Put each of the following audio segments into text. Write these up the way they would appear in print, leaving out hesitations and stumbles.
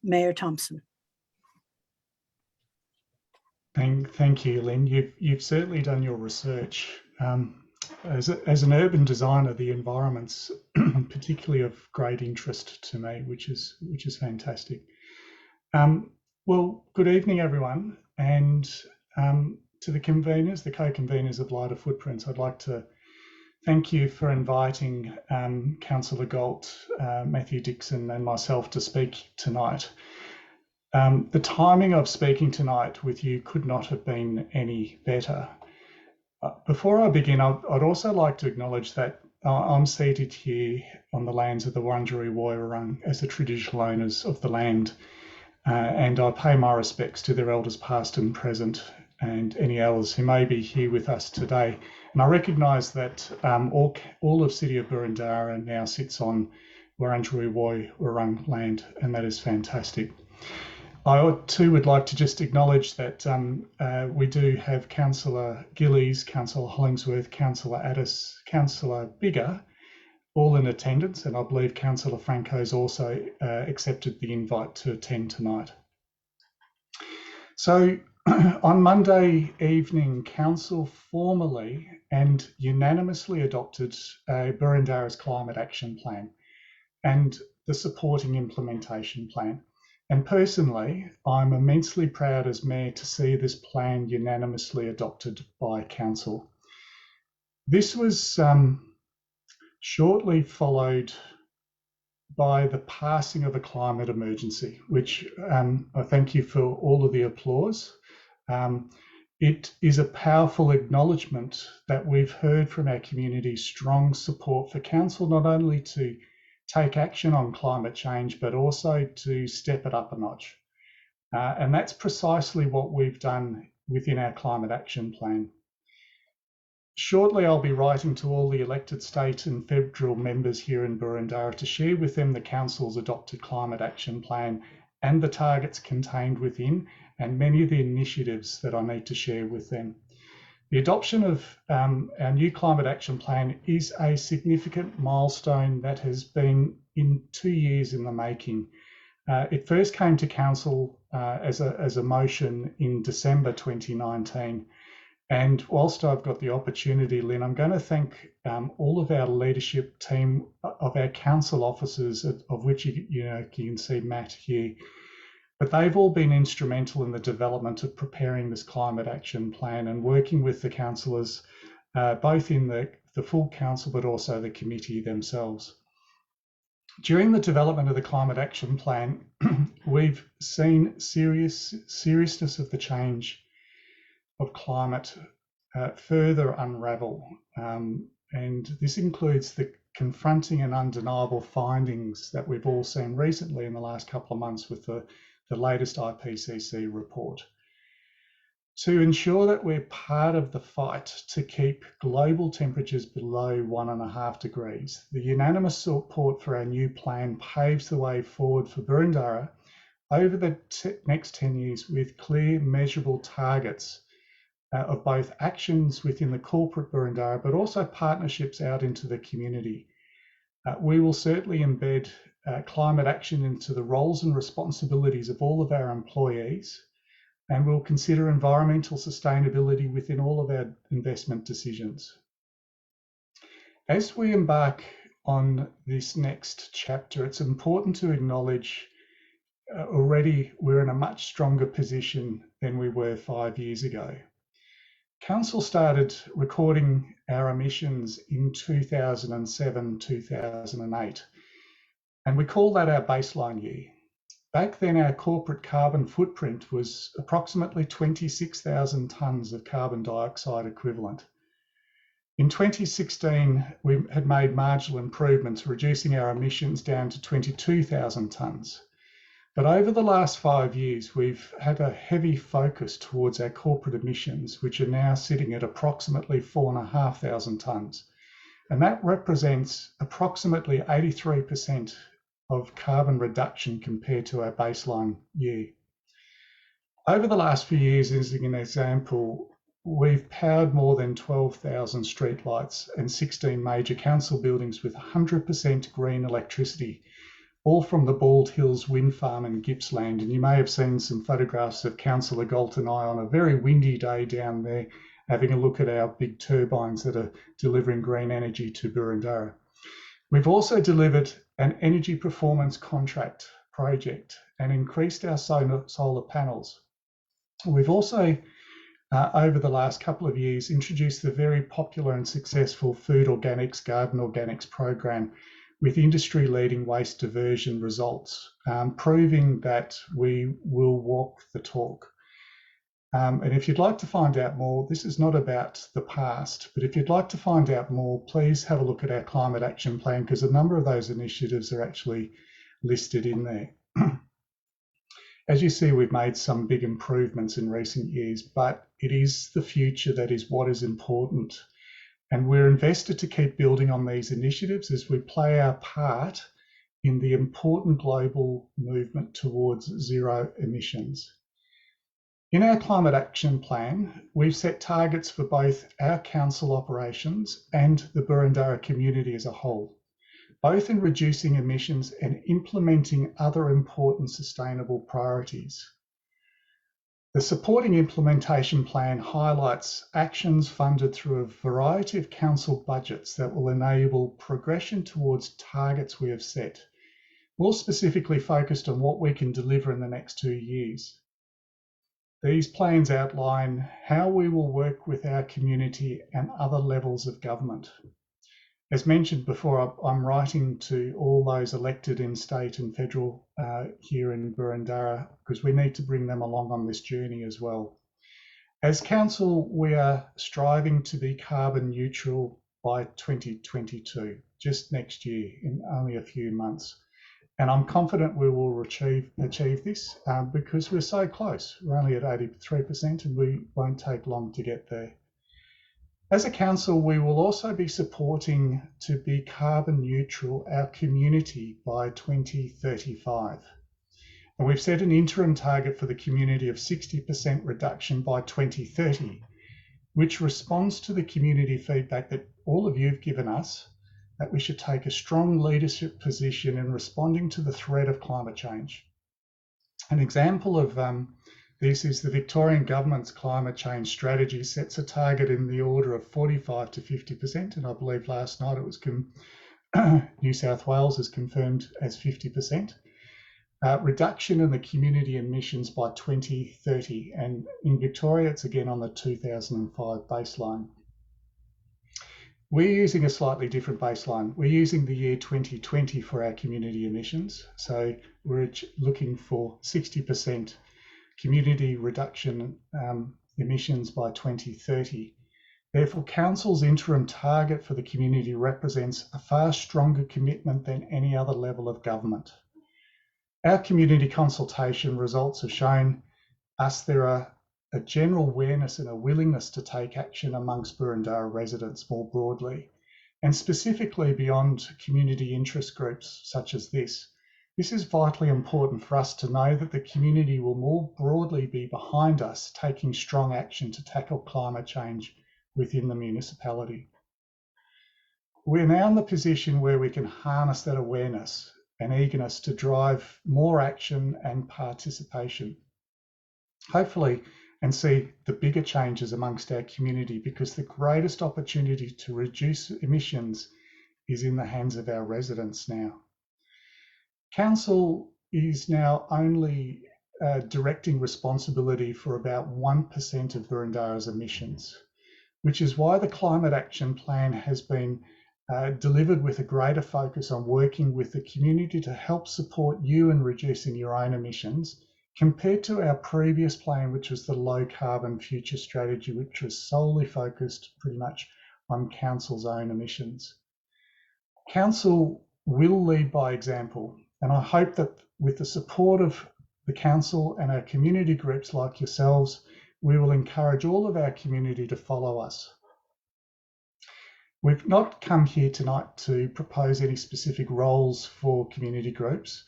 Mayor Thompson. Thank you, Lynn. You've certainly done your research. As an urban designer, the environment's particularly of great interest to me, which is fantastic. Well, good evening, everyone, and to the conveners, the co-conveners of Lighter Footprints, I'd like to thank you for inviting Councillor Gault, Mathew Dixon, and myself to speak tonight. The timing of speaking tonight with you could not have been any better. Before I begin, I'd also like to acknowledge that I'm seated here on the lands of the Wurundjeri Woiwurrung as the traditional owners of the land, and I pay my respects to their elders past and present, and any elders who may be here with us today. And I recognise that all of City of Boroondara now sits on Wurundjeri Woiwurrung land, and that is fantastic. I too would like to just acknowledge that we do have Councillor Gillies, Councillor Hollingsworth, Councillor Addis, Councillor Bigger, all in attendance, and I believe Councillor Franco's also accepted the invite to attend tonight. So on Monday evening, Council formally and unanimously adopted Boroondara's Climate Action Plan and the supporting implementation plan. And personally, I'm immensely proud as Mayor to see this plan unanimously adopted by Council. This was shortly followed by the passing of a climate emergency, which I thank you for all of the applause. It is a powerful acknowledgement that we've heard from our community strong support for Council, not only to take action on climate change, but also to step it up a notch. And that's precisely what we've done within our climate action plan. Shortly, I'll be writing to all the elected state and federal members here in Boroondara to share with them the Council's adopted climate action plan and the targets contained within, and many of the initiatives that I need to share with them. The adoption of our new climate action plan is a significant milestone that has been in 2 years in the making. It first came to Council as a motion in December 2019. And whilst I've got the opportunity, Lynn, I'm going to thank all of our leadership team of our council officers, of which you can see Matt here. But they've all been instrumental in the development of preparing this climate action plan and working with the councillors, both in the full council, but also the committee themselves. During the development of the climate action plan, we've seen seriousness of the change of climate further unravel. And this includes the confronting and undeniable findings that we've all seen recently in the last couple of months with the latest IPCC report. To ensure that we're part of the fight to keep global temperatures below 1.5 degrees, the unanimous support for our new plan paves the way forward for Boroondara over the next 10 years with clear, measurable targets of both actions within the corporate Boroondara, but also partnerships out into the community. We will certainly embed climate action into the roles and responsibilities of all of our employees, and we'll consider environmental sustainability within all of our investment decisions. As we embark on this next chapter, it's important to acknowledge already we're in a much stronger position than we were 5 years ago. Council started recording our emissions in 2007, 2008, and we call that our baseline year. Back then, our corporate carbon footprint was approximately 26,000 tonnes of carbon dioxide equivalent. In 2016, we had made marginal improvements, reducing our emissions down to 22,000 tonnes. But over the last 5 years, we've had a heavy focus towards our corporate emissions, which are now sitting at approximately 4,500 tonnes. And that represents approximately 83% of carbon reduction compared to our baseline year. Over the last few years, as an example, we've powered more than 12,000 streetlights and 16 major council buildings with 100% green electricity, all from the Bald Hills wind farm in Gippsland. And you may have seen some photographs of Councillor Gault and I on a very windy day down there, having a look at our big turbines that are delivering green energy to Boroondara. We've also delivered an energy performance contract project and increased our solar panels. We've also, over the last couple of years, introduced the very popular and successful Food Organics, Garden Organics program with industry-leading waste diversion results, proving that we will walk the talk. And if you'd like to find out more, this is not about the past, but if you'd like to find out more, please have a look at our climate action plan, because a number of those initiatives are actually listed in there. As you see, we've made some big improvements in recent years, but it is the future that is what is important. And we're invested to keep building on these initiatives as we play our part in the important global movement towards zero emissions. In our climate action plan, we've set targets for both our council operations and the Boroondara community as a whole, both in reducing emissions and implementing other important sustainable priorities. The supporting implementation plan highlights actions funded through a variety of council budgets that will enable progression towards targets we have set, more specifically focused on what we can deliver in the next 2 years. These plans outline how we will work with our community and other levels of government. As mentioned before, I'm writing to all those elected in state and federal here in Boroondara, because we need to bring them along on this journey as well. As council, we are striving to be carbon neutral by 2022, just next year, in only a few months. And I'm confident we will achieve this because we're so close. We're only at 83% and we won't take long to get there. As a council, we will also be supporting to be carbon neutral our community by 2035. And we've set an interim target for the community of 60% reduction by 2030, which responds to the community feedback that all of you have given us, that we should take a strong leadership position in responding to the threat of climate change. An example of this is the Victorian Government's climate change strategy sets a target in the order of 45 to 50%, and I believe last night it was New South Wales has confirmed as 50%. Reduction in the community emissions by 2030, and in Victoria it's again on the 2005 baseline. We're using a slightly different baseline. We're using the year 2020 for our community emissions, so we're looking for 60% community reduction emissions by 2030. Therefore, Council's interim target for the community represents a far stronger commitment than any other level of government. Our community consultation results have shown us there are a general awareness and a willingness to take action amongst Boroondara residents more broadly, and specifically beyond community interest groups such as this. This is vitally important for us to know that the community will more broadly be behind us taking strong action to tackle climate change within the municipality. We're now in the position where we can harness that awareness and eagerness to drive more action and participation, hopefully, and see the bigger changes amongst our community, because the greatest opportunity to reduce emissions is in the hands of our residents now. Council is now only directing responsibility for about 1% of Boroondara's emissions, which is why the Climate Action Plan has been delivered with a greater focus on working with the community to help support you in reducing your own emissions, compared to our previous plan, which was the Low Carbon Future Strategy, which was solely focused pretty much on Council's own emissions. Council will lead by example, and I hope that with the support of the Council and our community groups like yourselves, we will encourage all of our community to follow us. We've not come here tonight to propose any specific roles for community groups,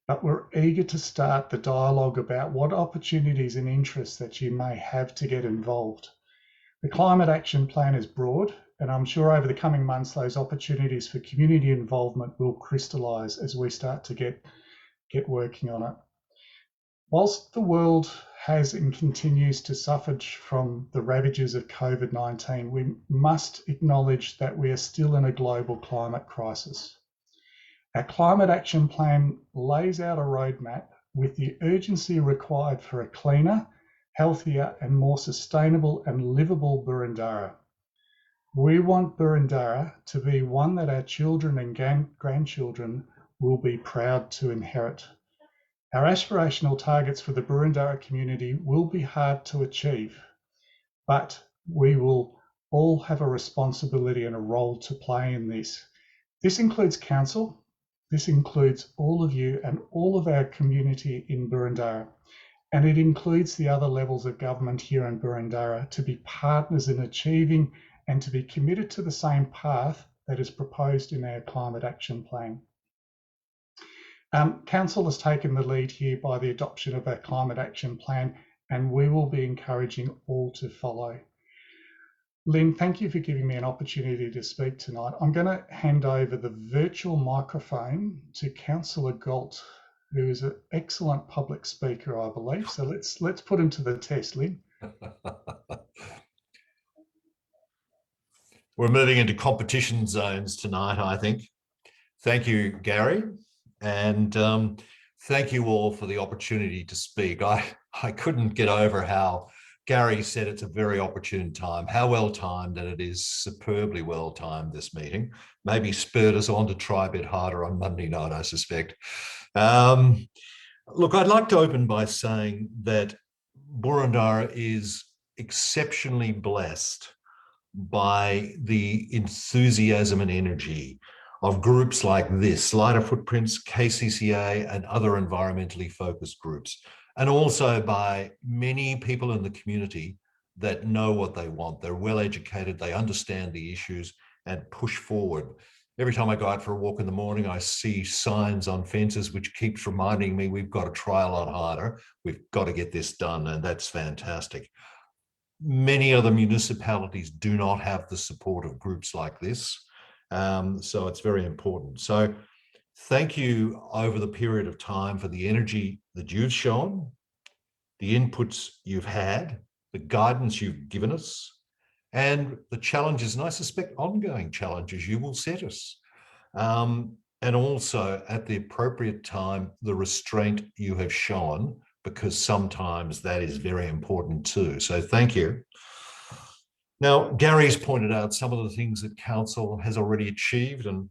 but we're eager to start the dialogue about what opportunities and interests that you may have to get involved. The Climate Action Plan is broad And I'm sure over the coming months, those opportunities for community involvement will crystallise as we start to get working on it. Whilst the world has and continues to suffer from the ravages of COVID-19, we must acknowledge that we are still in a global climate crisis. Our Climate Action Plan lays out a roadmap with the urgency required for a cleaner, healthier and more sustainable and livable Boroondara. We want Boroondara to be one that our children and grandchildren will be proud to inherit. Our aspirational targets for the Boroondara community will be hard to achieve, but we will all have a responsibility and a role to play in this. This includes council, this includes all of you and all of our community in Boroondara, and it includes the other levels of government here in Boroondara to be partners in achieving and to be committed to the same path that is proposed in our Climate Action Plan. Council has taken the lead here by the adoption of our Climate Action Plan, and we will be encouraging all to follow. Lynn, thank you for giving me an opportunity to speak tonight. I'm going to hand over the virtual microphone to Councillor Gault, who is an excellent public speaker, I believe. So let's put him to the test, Lynn. We're moving into competition zones tonight, I think. Thank you, Garry. And thank you all for the opportunity to speak. I couldn't get over how Garry said it's a very opportune time, how well timed, and it is superbly well timed, this meeting. Maybe spurred us on to try a bit harder on Monday night, I suspect. Look, I'd like to open by saying that Boroondara is exceptionally blessed by the enthusiasm and energy of groups like this, Lighter Footprints, KCCA, and other environmentally focused groups, and also by many people in the community that know what they want. They're well educated, they understand the issues and push forward. Every time I go out for a walk in the morning, I see signs on fences which keeps reminding me we've got to try a lot harder. We've got to get this done, and that's fantastic. Many other municipalities do not have the support of groups like this. So it's very important. So thank you over the period of time for the energy that you've shown, the inputs you've had, the guidance you've given us, and the challenges, and I suspect ongoing challenges you will set us. And also at the appropriate time, the restraint you have shown, because sometimes that is very important too. So thank you. Now, Garry's pointed out some of the things that council has already achieved, and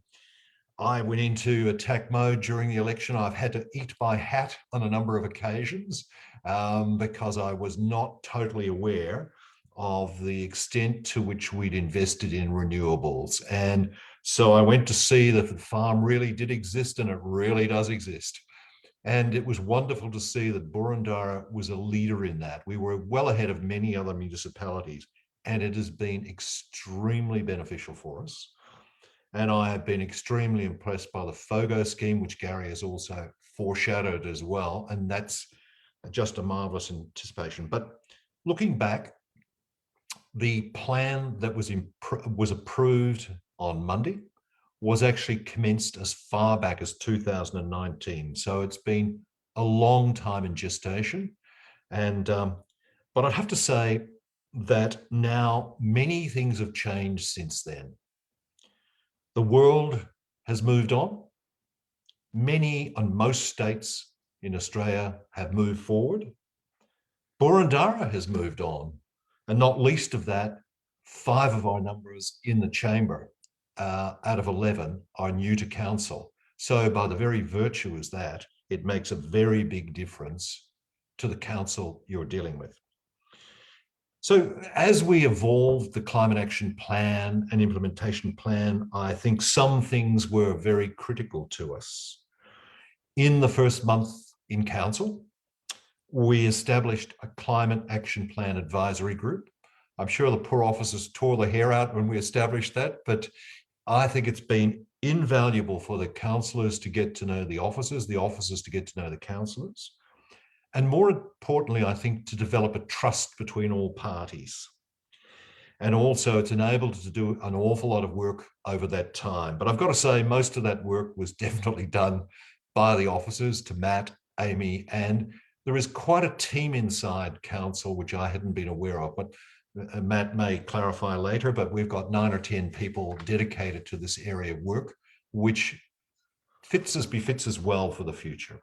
I went into attack mode during the election. I've had to eat my hat on a number of occasions because I was not totally aware of the extent to which we'd invested in renewables. And so I went to see that the farm really did exist, and it really does exist. And it was wonderful to see that Boroondara was a leader in that. We were well ahead of many other municipalities, and it has been extremely beneficial for us. And I have been extremely impressed by the FOGO scheme, which Garry has also foreshadowed as well. And that's just a marvelous anticipation. But looking back, the plan that was approved on Monday was actually commenced as far back as 2019. So it's been a long time in gestation. And but I'd have to say that now many things have changed since then. The world has moved on. Many and most states in Australia have moved forward. Boroondara has moved on, and not least of that, 5 of our numbers in the chamber out of 11 are new to council. So by the very virtue of that, it makes a very big difference to the council you're dealing with. So as we evolved the Climate Action Plan and Implementation Plan, I think some things were very critical to us. In the first month in council, we established a Climate Action Plan Advisory Group. I'm sure the poor officers tore their hair out when we established that, but I think it's been invaluable for the councillors to get to know the officers to get to know the councillors. And more importantly, I think to develop a trust between all parties. And also it's enabled us to do an awful lot of work over that time. But I've got to say, most of that work was definitely done by the officers, to Matt, Amy, and there is quite a team inside council, which I hadn't been aware of, but Matt may clarify later, but we've got 9 or 10 people dedicated to this area of work, which befits us well for the future.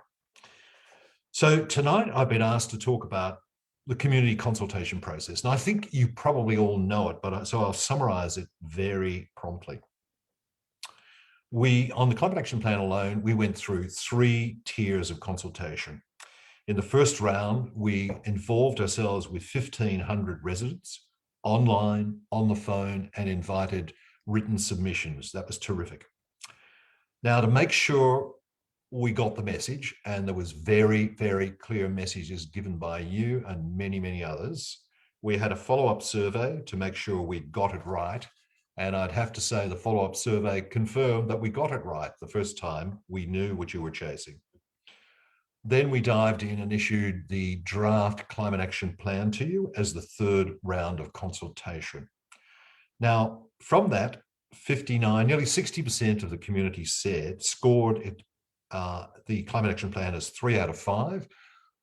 So tonight I've been asked to talk about the community consultation process. And I think you probably all know it, but so I'll summarize it very promptly. On the Climate Action Plan alone, we went through 3 tiers of consultation. In the first round, we involved ourselves with 1,500 residents online, on the phone, and invited written submissions. That was terrific. Now, to make sure we got the message, and there was very, very clear messages given by you and many, many others, we had a follow-up survey to make sure we got it right. And I'd have to say the follow-up survey confirmed that we got it right the first time. We knew what you were chasing. Then we dived in and issued the draft Climate Action Plan to you as the 3rd round of consultation. Now, from that, nearly 60% of the community scored it, the Climate Action Plan as 3 out of 5.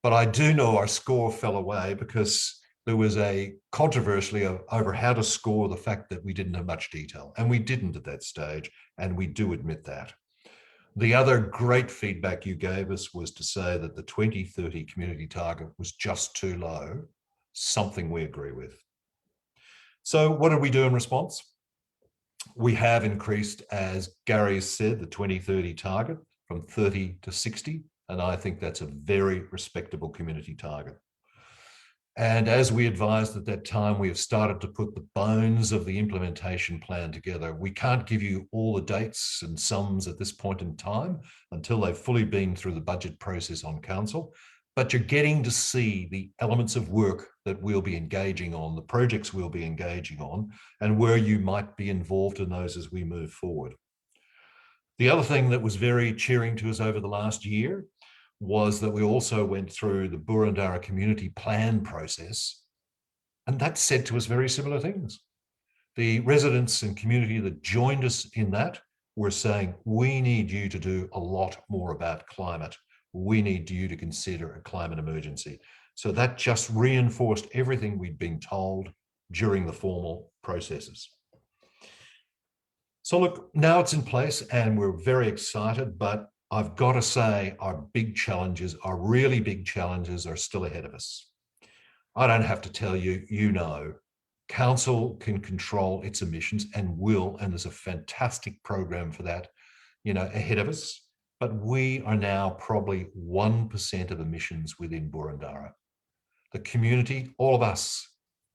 But I do know our score fell away because there was a controversy over how to score the fact that we didn't have much detail. And we didn't at that stage, and we do admit that. The other great feedback you gave us was to say that the 2030 community target was just too low, something we agree with. So what did we do in response? We have increased, as Garry said, the 2030 target from 30 to 60, and I think that's a very respectable community target. And as we advised at that time, we have started to put the bones of the implementation plan together. We can't give you all the dates and sums at this point in time until they've fully been through the budget process on council, but you're getting to see the elements of work that we'll be engaging on, the projects we'll be engaging on, and where you might be involved in those as we move forward. The other thing that was very cheering to us over the last year was that we also went through the Boroondara community plan process, and that said to us very similar things. The residents and community that joined us in that were saying, we need you to do a lot more about climate. We need you to consider a climate emergency. So that just reinforced everything we'd been told during the formal processes. So look, now it's in place and we're very excited, but I've got to say our big challenges, our really big challenges are still ahead of us. I don't have to tell you, you know, council can control its emissions and will, and there's a fantastic program for that, you know, ahead of us. But we are now probably 1% of emissions within Boroondara. The community, all of us,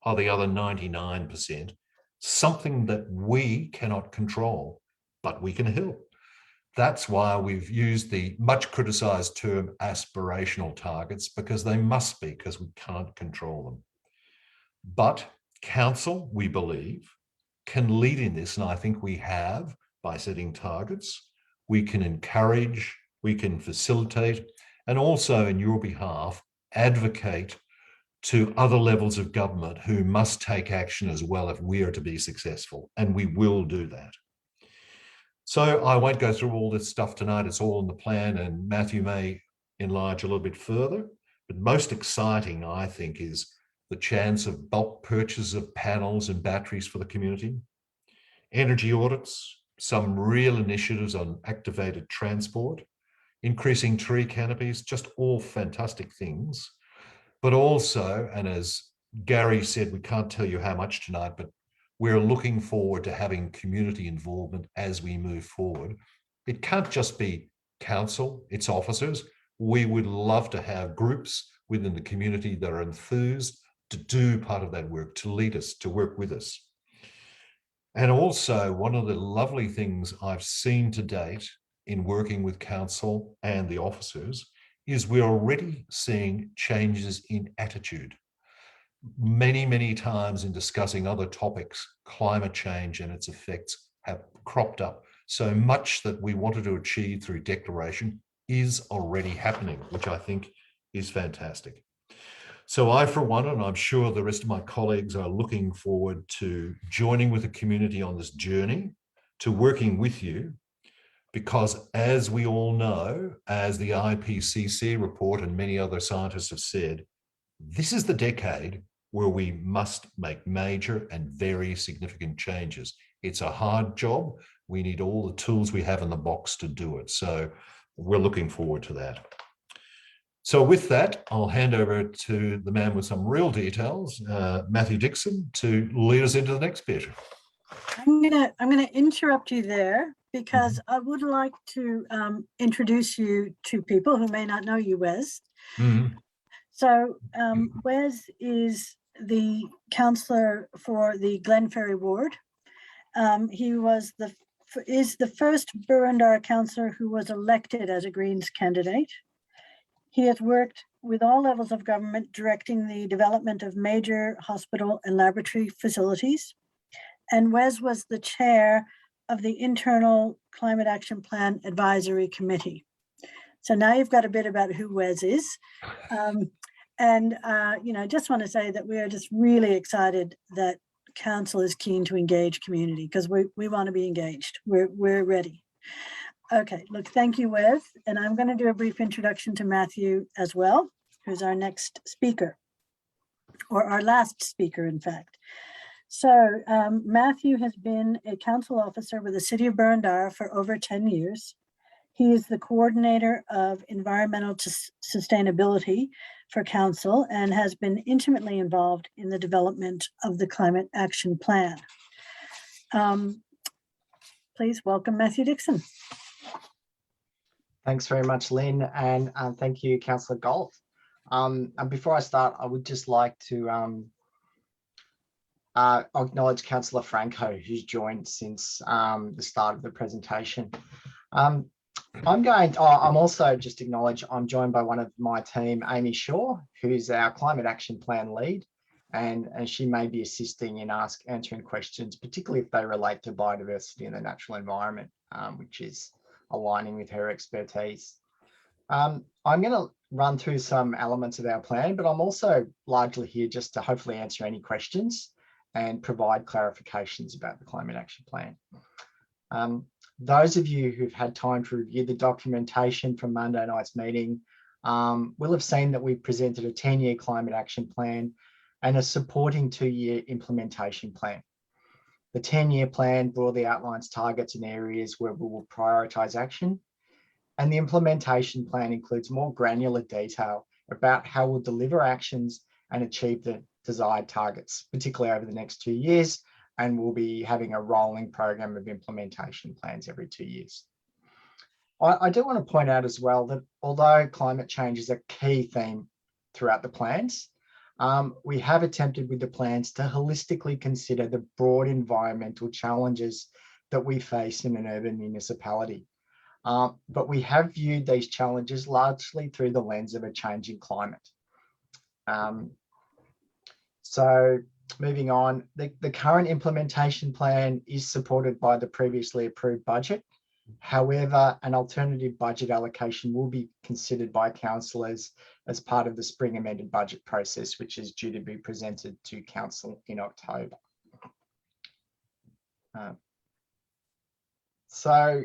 are the other 99%, something that we cannot control, but we can help. That's why we've used the much criticized term aspirational targets, because they must be, because we can't control them. But council, we believe, can lead in this, and I think we have by setting targets. We can encourage, we can facilitate, and also in your behalf, advocate to other levels of government who must take action as well if we are to be successful, and we will do that. So I won't go through all this stuff tonight. It's all in the plan, and Mathew may enlarge a little bit further. But most exciting, I think, is the chance of bulk purchase of panels and batteries for the community, energy audits, some real initiatives on activated transport, increasing tree canopies, just all fantastic things. But also, and as Garry said, we can't tell you how much tonight, but we're looking forward to having community involvement as we move forward. It can't just be council, its officers. We would love to have groups within the community that are enthused to do part of that work, to lead us, to work with us. And also, one of the lovely things I've seen to date in working with council and the officers is we're already seeing changes in attitude. Many, many times in discussing other topics, climate change and its effects have cropped up. So much that we wanted to achieve through declaration is already happening, which I think is fantastic. So I, for one, and I'm sure the rest of my colleagues are looking forward to joining with the community on this journey, to working with you, because as we all know, as the IPCC report and many other scientists have said, this is the decade where we must make major and very significant changes. It's a hard job. We need all the tools we have in the box to do it. So we're looking forward to that. So with that, I'll hand over to the man with some real details, Mathew Dixon, to lead us into the next bit. I'm gonna interrupt you there because I would like to introduce you to people who may not know you, Wes. So Wes is the councillor for the Glenferrie ward. He is the first Boroondara councillor who was elected as a Greens candidate. He has worked with all levels of government, directing the development of major hospital and laboratory facilities. And Wes was the chair of the Internal Climate Action Plan Advisory Committee. So now you've got a bit about who Wes is. Just want to say that we are just really excited that council is keen to engage community, because we want to be engaged. We're ready. Okay, look, thank you, Wes. And I'm going to do a brief introduction to Mathew as well, who's our next speaker, or our last speaker, in fact. So Mathew has been a council officer with the City of Boroondara for over 10 years. He is the coordinator of environmental sustainability for council and has been intimately involved in the development of the Climate Action Plan. Please welcome Mathew Dixon. Thanks very much, Lynn, and thank you, Councillor Gault. And before I start, I would just like to acknowledge Councillor Franco, who's joined since the start of the presentation. I'm also just acknowledge I'm joined by one of my team, Amy Shaw, who's our Climate Action Plan lead, and she may be assisting in answering questions, particularly if they relate to biodiversity and the natural environment, which is aligning with her expertise. I'm going to run through some elements of our plan, but I'm also largely here just to hopefully answer any questions and provide clarifications about the Climate Action Plan. Those of you who've had time to review the documentation from Monday night's meeting will have seen that we've presented a 10-year Climate Action Plan and a supporting 2-year implementation plan. The 10-year plan broadly outlines targets and areas where we will prioritise action, and the implementation plan includes more granular detail about how we'll deliver actions and achieve the desired targets, particularly over the next 2 years, and we'll be having a rolling program of implementation plans every 2 years. I do want to point out as well that although climate change is a key theme throughout the plans, we have attempted with the plans to holistically consider the broad environmental challenges that we face in an urban municipality. But we have viewed these challenges largely through the lens of a changing climate. So moving on, the current implementation plan is supported by the previously approved budget. However, an alternative budget allocation will be considered by councillors as part of the spring amended budget process, which is due to be presented to council in October. So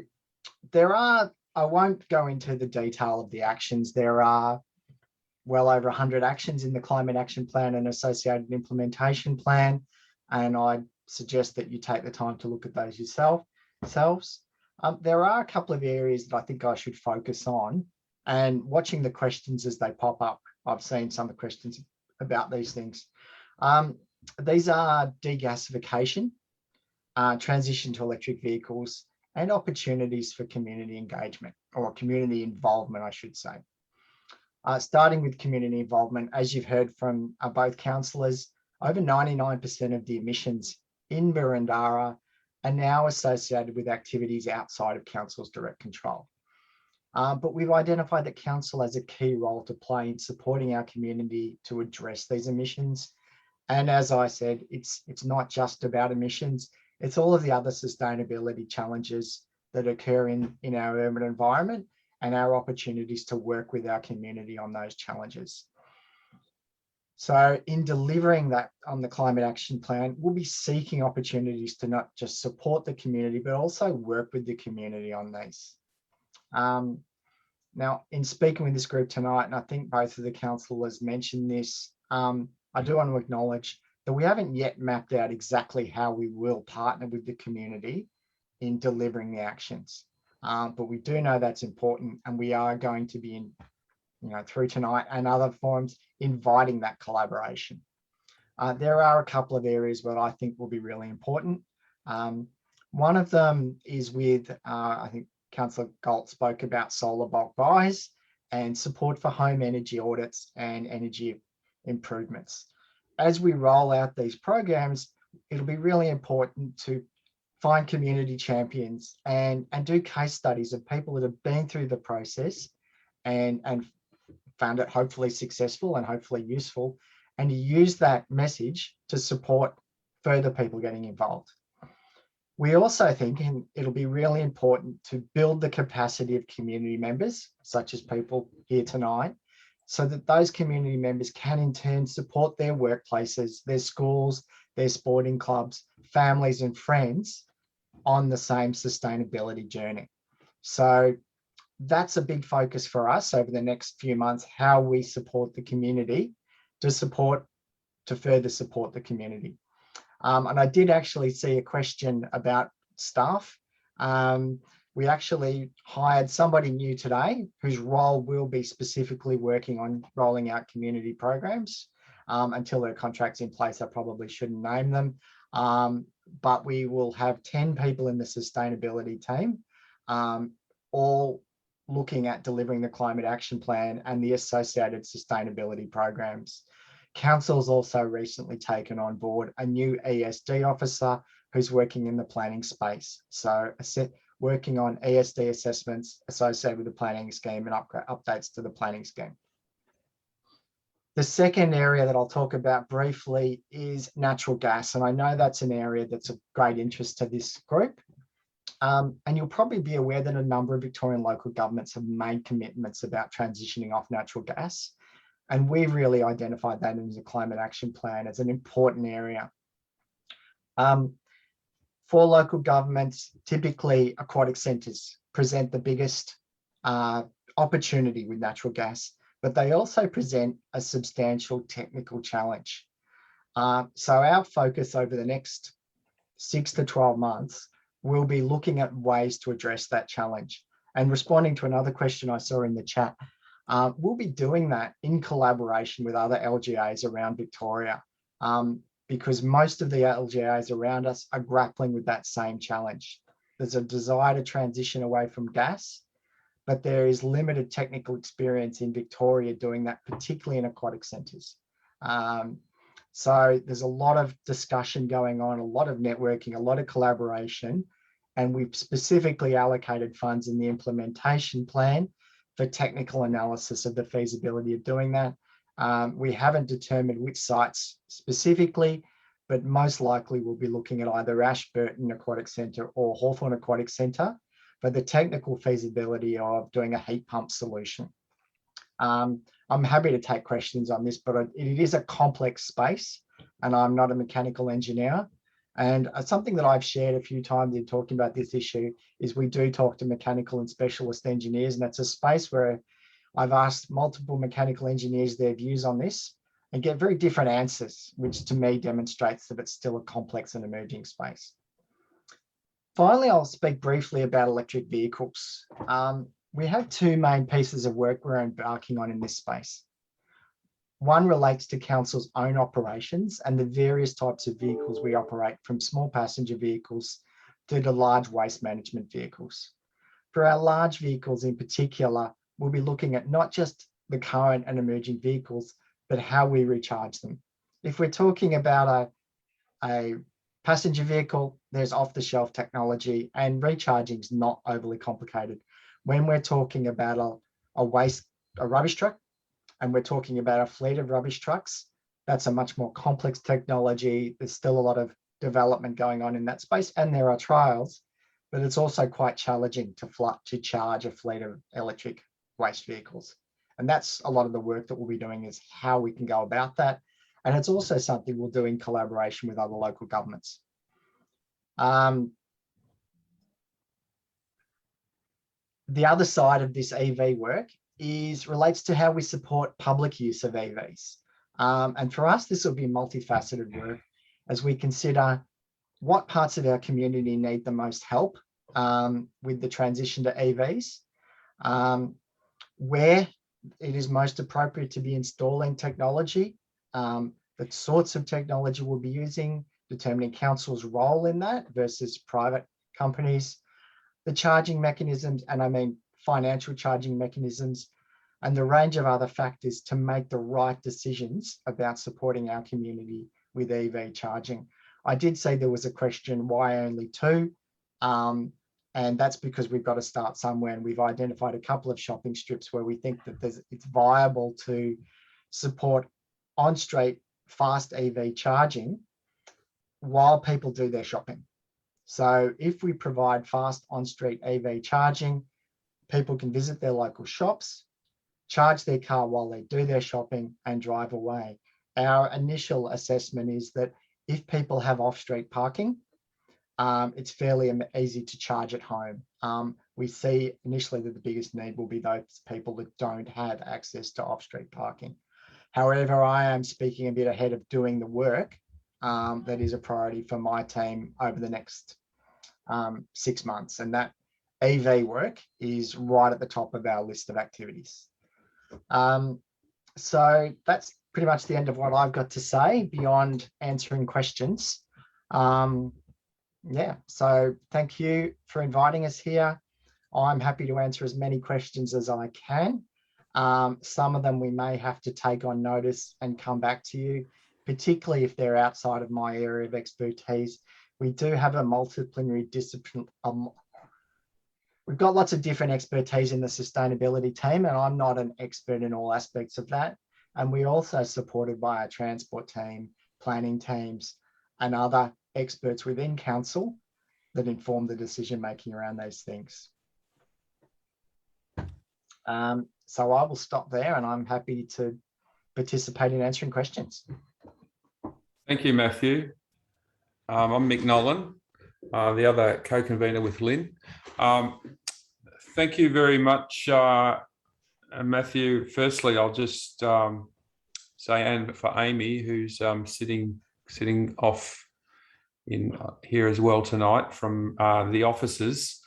there are, I won't go into the detail of the actions. There are well over 100 actions in the Climate Action Plan and associated implementation plan, and I suggest that you take the time to look at those yourselves. There are a couple of areas that I think I should focus on, and watching the questions as they pop up, I've seen some of the questions about these things. These are degasification, transition to electric vehicles, and opportunities for community engagement, or community involvement, I should say. Starting with community involvement, as you've heard from both councillors, over 99% of the emissions in Boroondara are now associated with activities outside of council's direct control. But we've identified that council has a key role to play in supporting our community to address these emissions. And as I said, it's not just about emissions, it's all of the other sustainability challenges that occur in our urban environment and our opportunities to work with our community on those challenges. So in delivering that on the climate action plan, we'll be seeking opportunities to not just support the community, but also work with the community on these. Now, in speaking with this group tonight, and I think both of the councillors mentioned this, I do want to acknowledge that we haven't yet mapped out exactly how we will partner with the community in delivering the actions. But we do know that's important, and we are going to be through tonight and other forums, inviting that collaboration. There are a couple of areas where I think will be really important. One of them is with, I think Councillor Gault spoke about solar bulk buys and support for home energy audits and energy improvements. As we roll out these programs, it'll be really important to find community champions and do case studies of people that have been through the process and found it hopefully successful and hopefully useful, and to use that message to support further people getting involved. We also think, and it'll be really important, to build the capacity of community members, such as people here tonight, so that those community members can in turn support their workplaces, their schools, their sporting clubs, families and friends on the same sustainability journey. So that's a big focus for us over the next few months, how we support the community to further support the community. And I did actually see a question about staff. We actually hired somebody new today whose role will be specifically working on rolling out community programs. Until their contract's in place, I probably shouldn't name them. But we will have 10 people in the sustainability team, all looking at delivering the climate action plan and the associated sustainability programs. Council's also recently taken on board a new ESD officer who's working in the planning space. So working on ESD assessments associated with the planning scheme and updates to the planning scheme. The second area that I'll talk about briefly is natural gas. And I know that's an area that's of great interest to this group. And you'll probably be aware that a number of Victorian local governments have made commitments about transitioning off natural gas. And we've really identified that in the climate action plan as an important area. For local governments, typically aquatic centres present the biggest opportunity with natural gas, but they also present a substantial technical challenge. So our focus over the next 6 to 12 months will be looking at ways to address that challenge. And responding to another question I saw in the chat, we'll be doing that in collaboration with other LGAs around Victoria, because most of the LGAs around us are grappling with that same challenge. There's a desire to transition away from gas, but there is limited technical experience in Victoria doing that, particularly in aquatic centres. So there's a lot of discussion going on, a lot of networking, a lot of collaboration, and we've specifically allocated funds in the implementation plan for technical analysis of the feasibility of doing that. We haven't determined which sites specifically, but most likely we'll be looking at either Ashburton Aquatic Centre or Hawthorn Aquatic Centre for the technical feasibility of doing a heat pump solution. I'm happy to take questions on this, but it is a complex space and I'm not a mechanical engineer. And something that I've shared a few times in talking about this issue is we do talk to mechanical and specialist engineers, and that's a space where I've asked multiple mechanical engineers their views on this and get very different answers, which to me demonstrates that it's still a complex and emerging space. Finally, I'll speak briefly about electric vehicles. We have two main pieces of work we're embarking on in this space. One relates to council's own operations and the various types of vehicles we operate, from small passenger vehicles to the large waste management vehicles. For our large vehicles in particular, we'll be looking at not just the current and emerging vehicles, but how we recharge them. If we're talking about a passenger vehicle, there's off-the-shelf technology and recharging is not overly complicated. When we're talking about a rubbish truck, and we're talking about a fleet of rubbish trucks, that's a much more complex technology. There's still a lot of development going on in that space, and there are trials, but it's also quite challenging to charge a fleet of electric waste vehicles. And that's a lot of the work that we'll be doing, is how we can go about that. And it's also something we'll do in collaboration with other local governments. The other side of this EV work relates to how we support public use of EVs. And for us, this will be multifaceted work as we consider what parts of our community need the most help with the transition to EVs, where it is most appropriate to be installing technology, the sorts of technology we'll be using, determining council's role in that versus private companies, the charging mechanisms, and I mean financial charging mechanisms, and the range of other factors to make the right decisions about supporting our community with EV charging. I did say there was a question, why only 2? And that's because we've got to start somewhere, and we've identified a couple of shopping strips where we think that it's viable to support on-street fast EV charging while people do their shopping. So if we provide fast on-street EV charging, people can visit their local shops, charge their car while they do their shopping, and drive away. Our initial assessment is that if people have off-street parking, it's fairly easy to charge at home. We see initially that the biggest need will be those people that don't have access to off-street parking. However, I am speaking a bit ahead of doing the work that is a priority for my team over the next 6 months. And that EV work is right at the top of our list of activities. So that's pretty much the end of what I've got to say beyond answering questions. Yeah, so thank you for inviting us here. I'm happy to answer as many questions as I can. Some of them we may have to take on notice and come back to you, particularly if they're outside of my area of expertise. We do have a multidisciplinary discipline. We've got lots of different expertise in the sustainability team, and I'm not an expert in all aspects of that. And we're also supported by our transport team, planning teams, and other experts within council that inform the decision making around those things. So I will stop there, and I'm happy to participate in answering questions. Thank you, Matthew. I'm Mick Nolan, the other co-convener with Lynn. Thank you very much, Matthew. Firstly, I'll just say, and for Amy, who's sitting off in here as well tonight from the offices.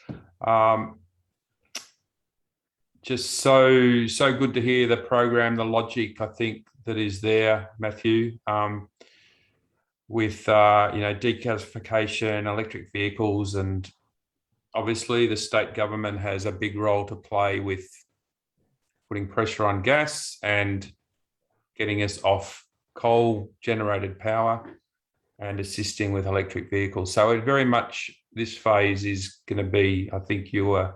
Just so good to hear the program, the logic, I think, that is there, Matthew, with decasification, electric vehicles, and obviously the state government has a big role to play with putting pressure on gas and getting us off coal generated power and assisting with electric vehicles. So it very much, this phase is going to be, I think you were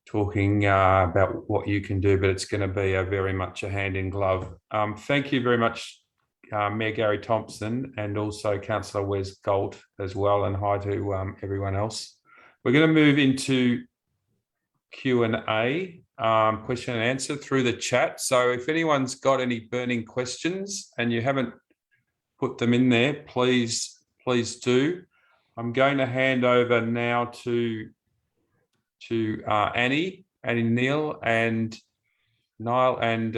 talking about what you can do, but it's going to be very much a hand in glove. Thank you very much, Mayor Garry Thompson, and also Councillor Wes Gault as well, and hi to everyone else. We're going to move into Q&A, question and answer through the chat. So if anyone's got any burning questions and you haven't put them in there, please do. I'm going to hand over now to Annie Neal and Niall, and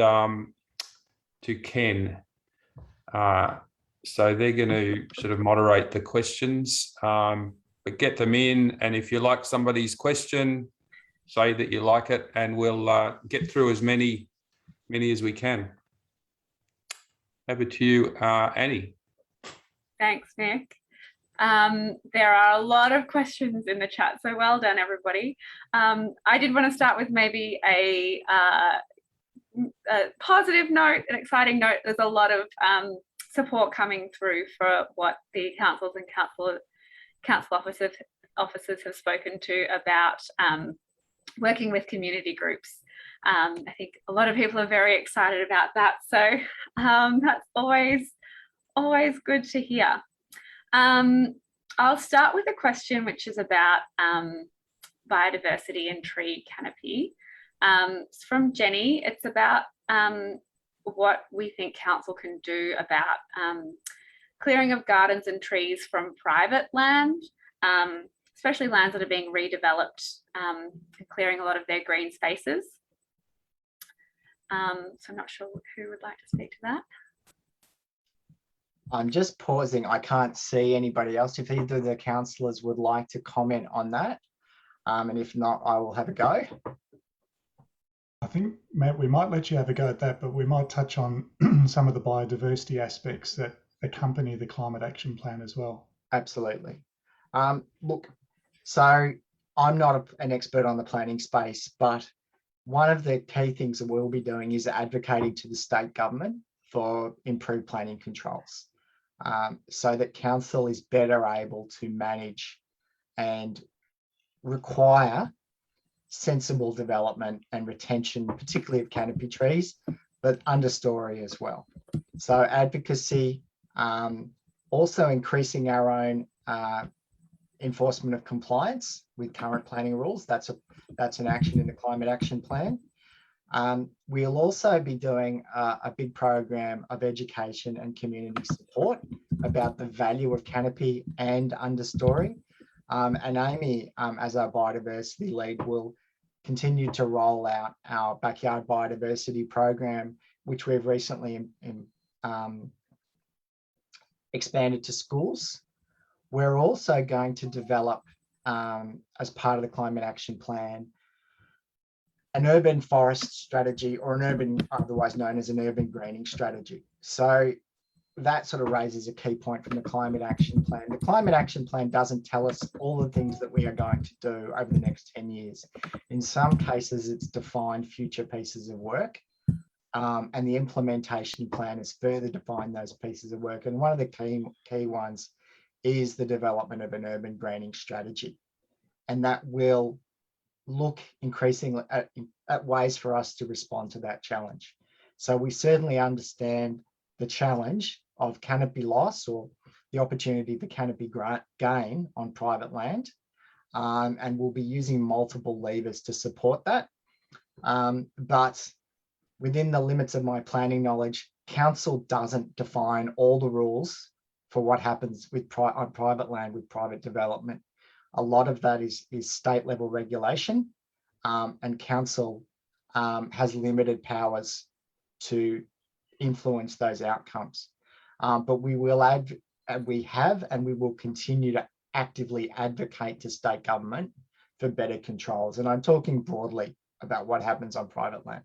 to Ken. So they're going to sort of moderate the questions, but get them in. And if you like somebody's question, say that you like it, and we'll get through as many as we can. Over to you, Annie. Thanks, Nick. There are a lot of questions in the chat, so well done, everybody. I did want to start with maybe a positive note, an exciting note. There's a lot of support coming through for what the councils and council officers have spoken to about working with community groups. I think a lot of people are very excited about that, so that's always good to hear. I'll start with a question which is about biodiversity and tree canopy. It's from Jenny. It's about what we think council can do about clearing of gardens and trees from private land, especially lands that are being redeveloped, clearing a lot of their green spaces. So I'm not sure who would like to speak to that. I'm just pausing. I can't see anybody else. If either of the councillors would like to comment on that, and if not, I will have a go. I think, Matt, we might let you have a go at that, but we might touch on some of the biodiversity aspects that accompany the climate action plan as well. Absolutely. Look, so I'm not an expert on the planning space, but one of the key things that we'll be doing is advocating to the state government for improved planning controls, so that council is better able to manage and require sensible development and retention, particularly of canopy trees, but understory as well. So advocacy, also increasing our own enforcement of compliance with current planning rules. That's an action in the climate action plan. We'll also be doing a big program of education and community support about the value of canopy and understory. And Amy, as our biodiversity lead, will continue to roll out our backyard biodiversity program, which we've recently expanded to schools. We're also going to develop, as part of the climate action plan, an urban forest strategy, or an urban, otherwise known as an urban greening strategy. So that sort of raises a key point from the climate action plan. The climate action plan doesn't tell us all the things that we are going to do over the next 10 years. In some cases, it's defined future pieces of work, and the implementation plan has further defined those pieces of work. And one of the key ones is the development of an urban greening strategy. And that will look increasingly at ways for us to respond to that challenge. So we certainly understand the challenge of canopy loss, or the opportunity for canopy gain on private land, and we'll be using multiple levers to support that. But within the limits of my planning knowledge, council doesn't define all the rules for what happens with on private land with private development. A lot of that is state level regulation, and council has limited powers to influence those outcomes. But we will we will continue to actively advocate to state government for better controls. And I'm talking broadly about what happens on private land.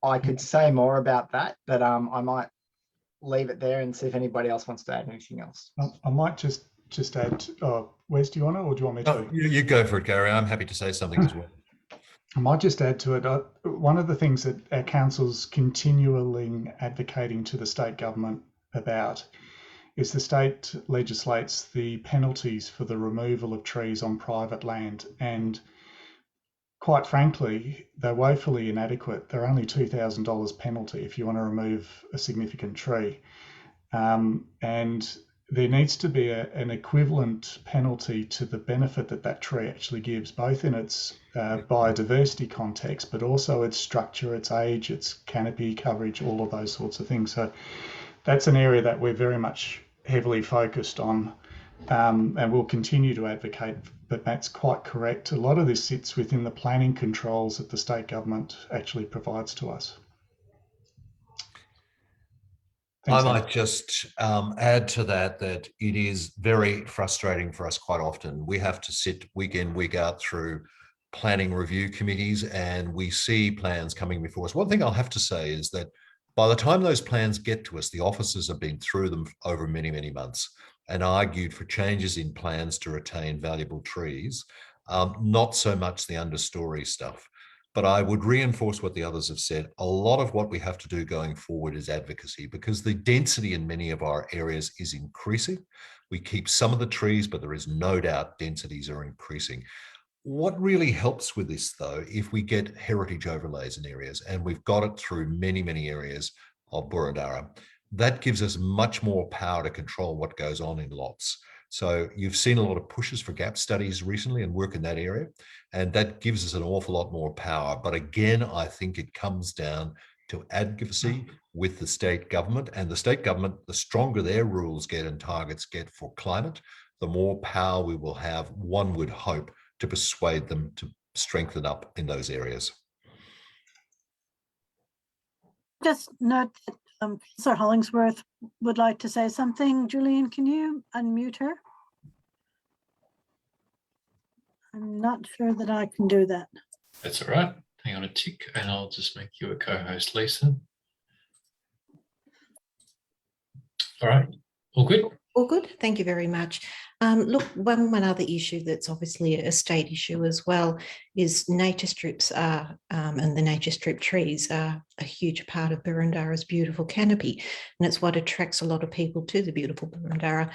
I could say more about that, but I might leave it there and see if anybody else wants to add anything else. I might just add, Wes, do you want to, or do you want me to? Oh, you go for it, Garry. I'm happy to say something as well. I might just add to it. One of the things that our council's continually advocating to the state government about is the state legislates the penalties for the removal of trees on private land. And quite frankly, they're woefully inadequate. They're only $2,000 penalty if you want to remove a significant tree. And there needs to be an equivalent penalty to the benefit that tree actually gives, both in its biodiversity context, but also its structure, its age, its canopy coverage, all of those sorts of things. So that's an area that we're very much heavily focused on, and we'll continue to advocate. But Matt's quite correct. A lot of this sits within the planning controls that the state government actually provides to us. Thanks, I might just add to that it is very frustrating for us quite often. We have to sit week in, week out through planning review committees, and we see plans coming before us. One thing I'll have to say is that by the time those plans get to us, the officers have been through them over many, many months and argued for changes in plans to retain valuable trees, not so much the understory stuff. But I would reinforce what the others have said. A lot of what we have to do going forward is advocacy, because the density in many of our areas is increasing. We keep some of the trees, but there is no doubt densities are increasing. What really helps with this, though, if we get heritage overlays in areas, and we've got it through many, many areas of Boroondara, that gives us much more power to control what goes on in lots. So you've seen a lot of pushes for gap studies recently and work in that area, and that gives us an awful lot more power. But again, I think it comes down to advocacy with the state government, and the state government, the stronger their rules get and targets get for climate, the more power we will have, one would hope, to persuade them to strengthen up in those areas. Just note that Councillor Hollingsworth would like to say something. Julian, can you unmute her? I'm not sure that I can do that. That's all right. Hang on a tick and I'll just make you a co-host, Lisa. All right, all good? All good, thank you very much. Look, one other issue that's obviously a state issue as well is nature strips are, and the nature strip trees are a huge part of Boroondara's beautiful canopy, and it's what attracts a lot of people to the beautiful Boroondara.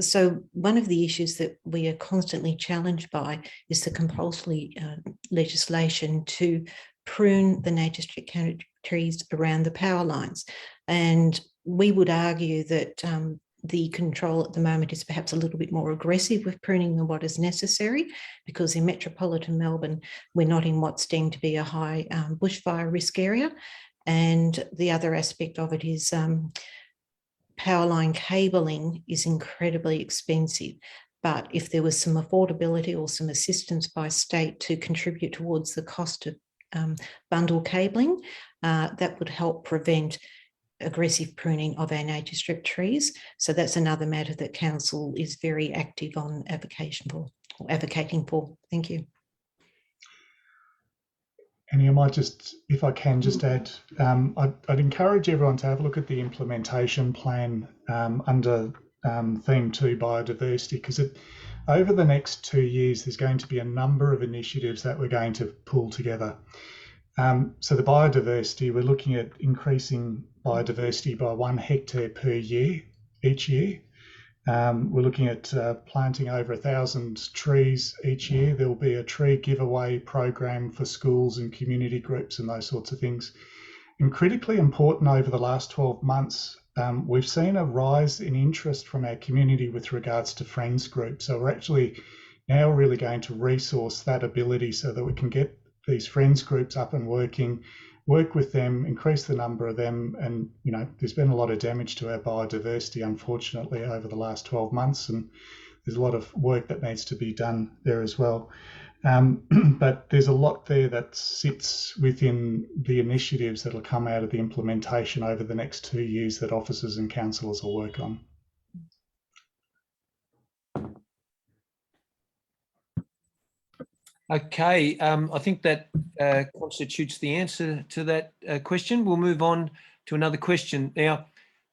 So one of the issues that we are constantly challenged by is the compulsory legislation to prune the nature strip trees around the power lines. And we would argue that the control at the moment is perhaps a little bit more aggressive with pruning than what is necessary, because in metropolitan Melbourne, we're not in what's deemed to be a high bushfire risk area. And the other aspect of it is power line cabling is incredibly expensive. But if there was some affordability or some assistance by state to contribute towards the cost of bundle cabling, that would help prevent aggressive pruning of our nature strip trees. So that's another matter that council is very active on advocating for. Thank you. And I might just, if I can just add, I'd encourage everyone to have a look at the implementation plan under theme 2 biodiversity, because over the next 2 years, there's going to be a number of initiatives that we're going to pull together. So the biodiversity, we're looking at increasing biodiversity by 1 hectare per year, each year. We're looking at planting over 1,000 trees each year. There will be a tree giveaway program for schools and community groups and those sorts of things. And critically important, over the last 12 months, we've seen a rise in interest from our community with regards to friends groups. So we're actually now really going to resource that ability so that we can get these friends groups up and work with them, increase the number of them. And, you know, there's been a lot of damage to our biodiversity, unfortunately, over the last 12 months. And there's a lot of work that needs to be done there as well. But there's a lot there that sits within the initiatives that will come out of the implementation over the next 2 years that officers and councillors will work on. Okay, I think that constitutes the answer to that question. We'll move on to another question. Now,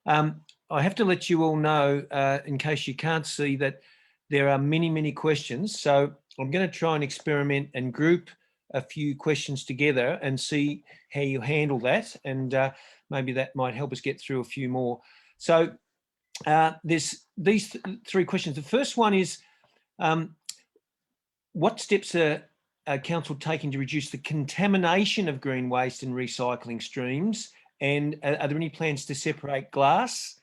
I have to let you all know, in case you can't see, that there are many, many questions. So I'm going to try and experiment and group a few questions together and see how you handle that. And maybe that might help us get through a few more. So there's these 3 questions. The first one is, what steps are council taking to reduce the contamination of green waste and recycling streams? And are there any plans to separate glass?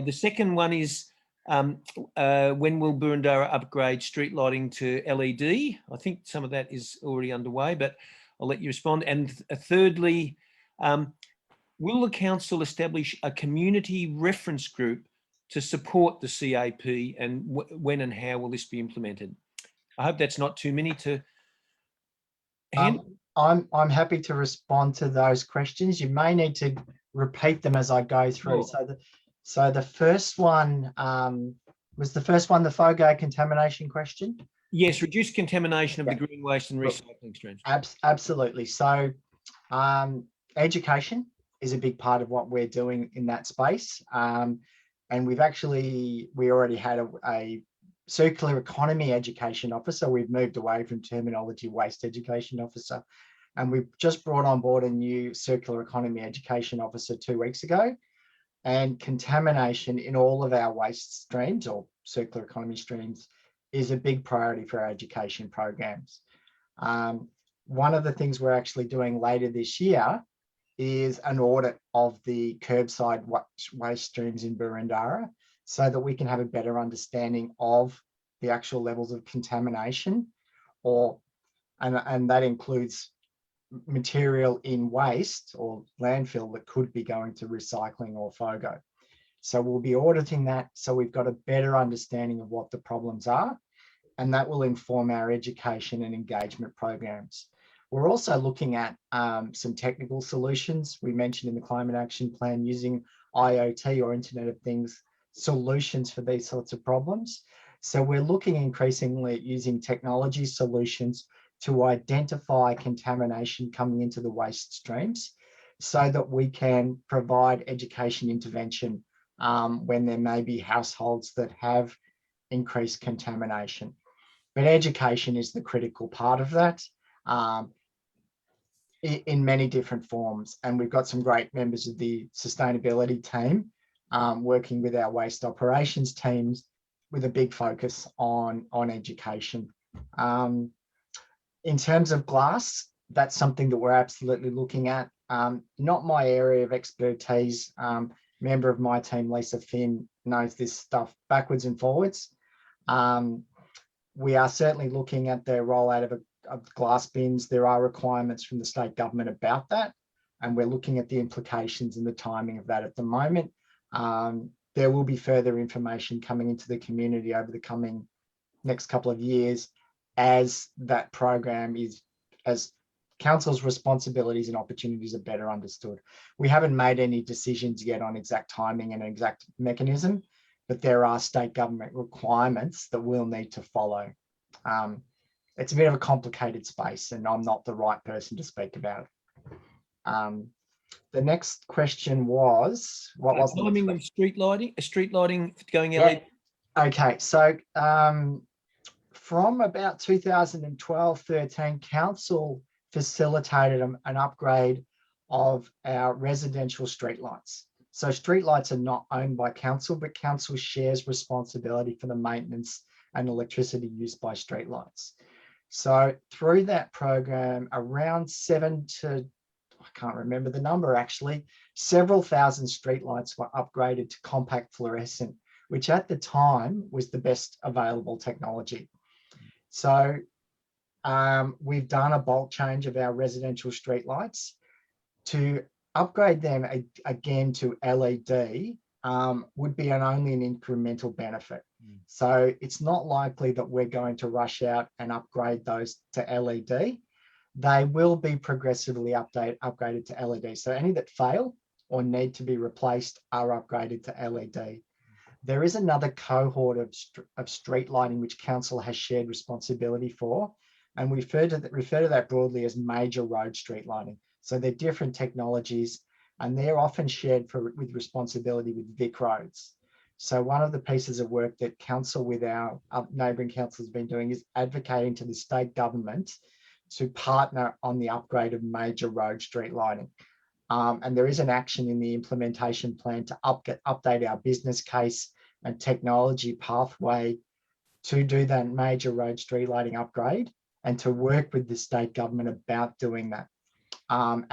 The second one is, when will Boroondara upgrade street lighting to LED? I think some of that is already underway, but I'll let you respond. And thirdly, will the council establish a community reference group to support the CAP, and when and how will this be implemented? I hope that's not too many to handle. I'm happy to respond to those questions. You may need to repeat them as I go through. Sure. So the first one, was the first one the FOGO contamination question? Yes, reduce contamination of the green waste and recycling streams. Absolutely. So education is a big part of what we're doing in that space. And we already had a circular economy education officer. We've moved away from terminology waste education officer. And we've just brought on board a new circular economy education officer 2 weeks ago. And contamination in all of our waste streams or circular economy streams is a big priority for our education programs. One of the things we're actually doing later this year is an audit of the curbside waste streams in Boroondara. so that we can have a better understanding of the actual levels of contamination, and that includes material in waste or landfill that could be going to recycling or FOGO. So we'll be auditing that, so we've got a better understanding of what the problems are, and that will inform our education and engagement programs. We're also looking at some technical solutions. We mentioned in the Climate Action Plan using IoT or Internet of Things solutions for these sorts of problems. So we're looking increasingly at using technology solutions to identify contamination coming into the waste streams so that we can provide education intervention when there may be households that have increased contamination. But education is the critical part of that in many different forms. And we've got some great members of the sustainability team working with our waste operations teams with a big focus on education. In terms of glass, that's something that we're absolutely looking at. Not my area of expertise. Member of my team, Lisa Finn, knows this stuff backwards and forwards. We are certainly looking at the rollout of glass bins. There are requirements from the state government about that, and we're looking at the implications and the timing of that at the moment. There will be further information coming into the community over the coming next couple of years as that program as council's responsibilities and opportunities are better understood. We haven't made any decisions yet on exact timing and exact mechanism, but there are state government requirements that we'll need to follow. It's a bit of a complicated space, and I'm not the right person to speak about it. The next question was, what was the timing of street lighting going LED? Okay, so from about 2012-13, council facilitated an upgrade of our residential streetlights. So streetlights are not owned by council, but council shares responsibility for the maintenance and electricity used by streetlights. So through that program, around I can't remember the number actually, several thousand streetlights were upgraded to compact fluorescent, which at the time was the best available technology. So we've done a bulk change of our residential streetlights. To upgrade them again to LED would be only an incremental benefit. So it's not likely that we're going to rush out and upgrade those to LED. They will be progressively upgraded to LED. So any that fail or need to be replaced are upgraded to LED. There is another cohort of street lighting which council has shared responsibility for, and we refer to that broadly as major road street lighting. So they're different technologies, and they're often shared with responsibility with Vic roads. So one of the pieces of work that council with our neighbouring council has been doing is advocating to the state government to partner on the upgrade of major road street lighting. And there is an action in the implementation plan to update our business case and technology pathway to do that major road street lighting upgrade and to work with the state government about doing that. And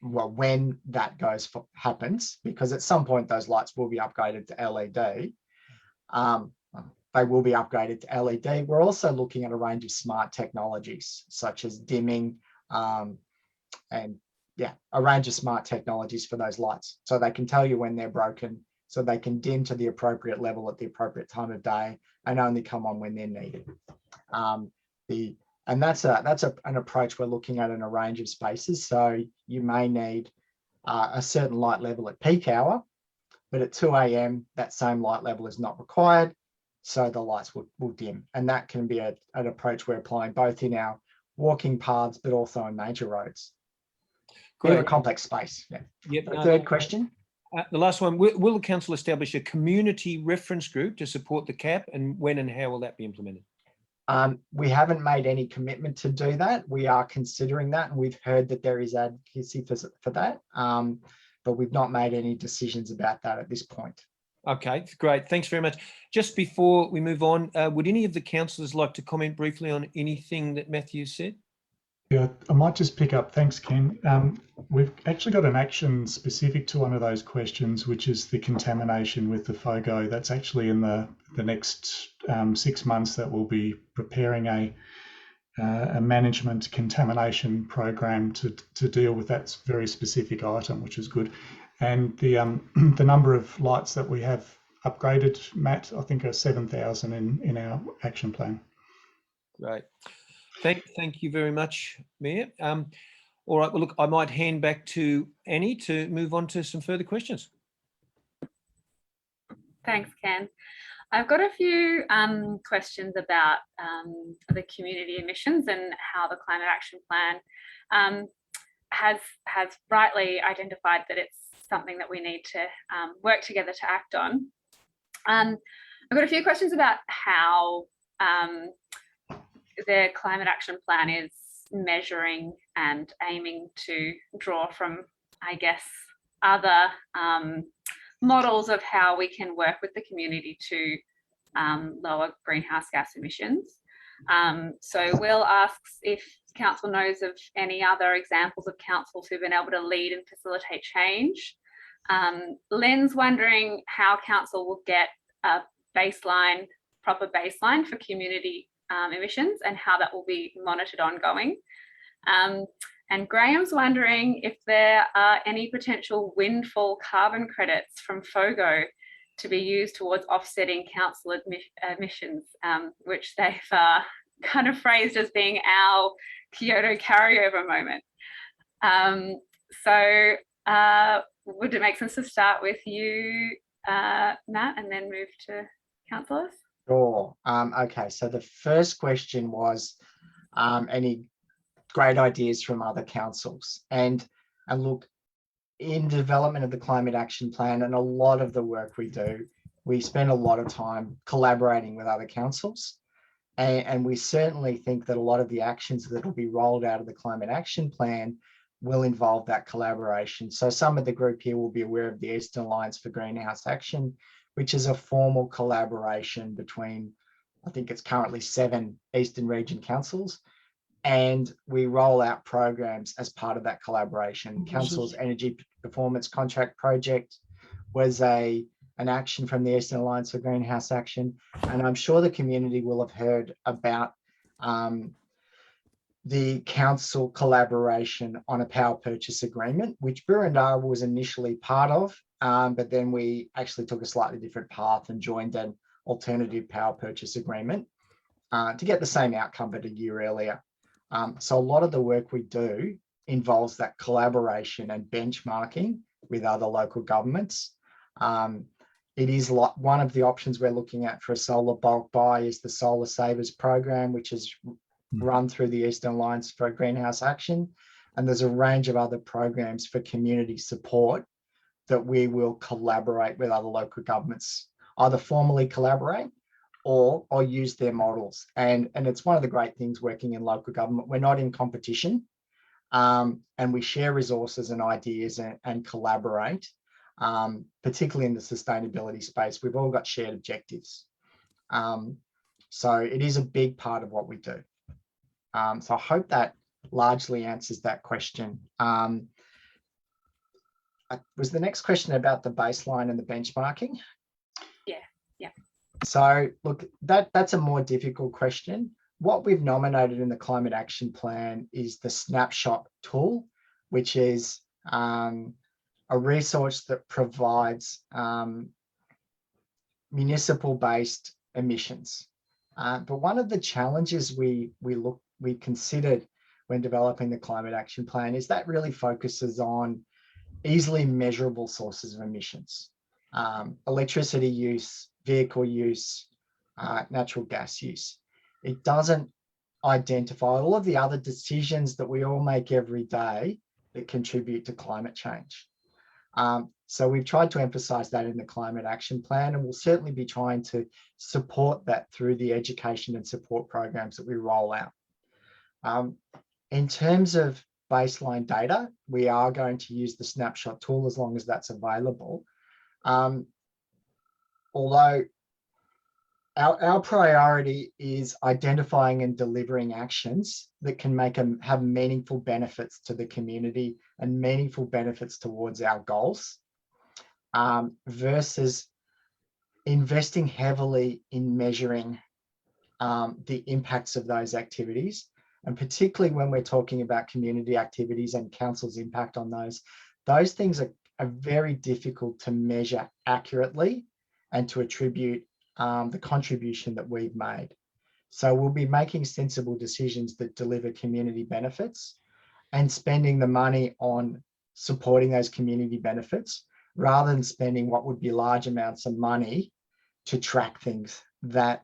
when that happens, because at some point those lights will be upgraded to LED, they will be upgraded to LED. We're also looking at a range of smart technologies such as dimming and a range of smart technologies for those lights. So they can tell you when they're broken, so they can dim to the appropriate level at the appropriate time of day and only come on when they're needed. And that's an approach we're looking at in a range of spaces. So you may need a certain light level at peak hour, but at 2 a.m. that same light level is not required. So the lights will dim. And that can be an approach we're applying both in our walking paths, but also on major roads. Great. A complex space. Yeah. Yep. The third question. The last one, will the council establish a community reference group to support the CAP, and when and how will that be implemented? We haven't made any commitment to do that. We are considering that, and we've heard that there is advocacy for that, but we've not made any decisions about that at this point. Okay, great. Thanks very much. Just before we move on, would any of the councillors like to comment briefly on anything that Mathew said? Yeah, I might just pick up. Thanks, Ken. We've actually got an action specific to one of those questions, which is the contamination with the FOGO. That's actually in the next 6 months that we'll be preparing a management contamination program to deal with that very specific item, which is good. And the the number of lights that we have upgraded, Matt, I think are 7,000 in our action plan. Great. Thank you very much, Mayor. All right, well, look, I might hand back to Annie to move on to some further questions. Thanks, Ken. I've got a few questions about the community emissions and how the Climate Action Plan has rightly identified that it's something that we need to work together to act on. I've got a few questions about how the Climate Action Plan is measuring and aiming to draw from, I guess, other models of how we can work with the community to lower greenhouse gas emissions. So Will asks if council knows of any other examples of councils who've been able to lead and facilitate change. Lynn's wondering how council will get a proper baseline for community emissions and how that will be monitored ongoing. And Graham's wondering if there are any potential windfall carbon credits from FOGO to be used towards offsetting council emissions, which they've kind of phrased as being our Kyoto carryover moment. So would it make sense to start with you, Matt, and then move to councillors? Sure. Okay, so the first question was any great ideas from other councils, and look, in development of the Climate Action Plan and a lot of the work we do, we spend a lot of time collaborating with other councils, and we certainly think that a lot of the actions that will be rolled out of the Climate Action Plan will involve that collaboration. So some of the group here will be aware of the Eastern Alliance for Greenhouse Action, which is a formal collaboration between, I think it's currently 7 Eastern Region councils, and we roll out programs as part of that collaboration. Council's Energy Performance Contract Project was an action from the Eastern Alliance for Greenhouse Action, and I'm sure the community will have heard about the council collaboration on a power purchase agreement, which Boroondara was initially part of, but then we actually took a slightly different path and joined an alternative power purchase agreement to get the same outcome but a year earlier. So a lot of the work we do involves that collaboration and benchmarking with other local governments. It is one of the options we're looking at for a solar bulk buy is the Solar Savers program, which is run through the Eastern Alliance for Greenhouse Action. And there's a range of other programs for community support that we will collaborate with other local governments, either formally collaborate or use their models. And it's one of the great things working in local government. We're not in competition, and we share resources and ideas and collaborate, particularly in the sustainability space. We've all got shared objectives. So it is a big part of what we do. So I hope that largely answers that question. Was the next question about the baseline and the benchmarking? Yeah. So look, that's a more difficult question. What we've nominated in the Climate Action Plan is the snapshot tool, which is a resource that provides municipal-based emissions. But one of the challenges we considered when developing the Climate Action Plan is that really focuses on easily measurable sources of emissions, electricity use, vehicle use, natural gas use. It doesn't identify all of the other decisions that we all make every day that contribute to climate change. So we've tried to emphasize that in the Climate Action Plan, and we'll certainly be trying to support that through the education and support programs that we roll out. In terms of baseline data, we are going to use the snapshot tool as long as that's available. Although Our priority is identifying and delivering actions that can have meaningful benefits to the community and meaningful benefits towards our goals, versus investing heavily in measuring the impacts of those activities. And particularly when we're talking about community activities and council's impact on those things are very difficult to measure accurately and to attribute the contribution that we've made. So we'll be making sensible decisions that deliver community benefits and spending the money on supporting those community benefits rather than spending what would be large amounts of money to track things that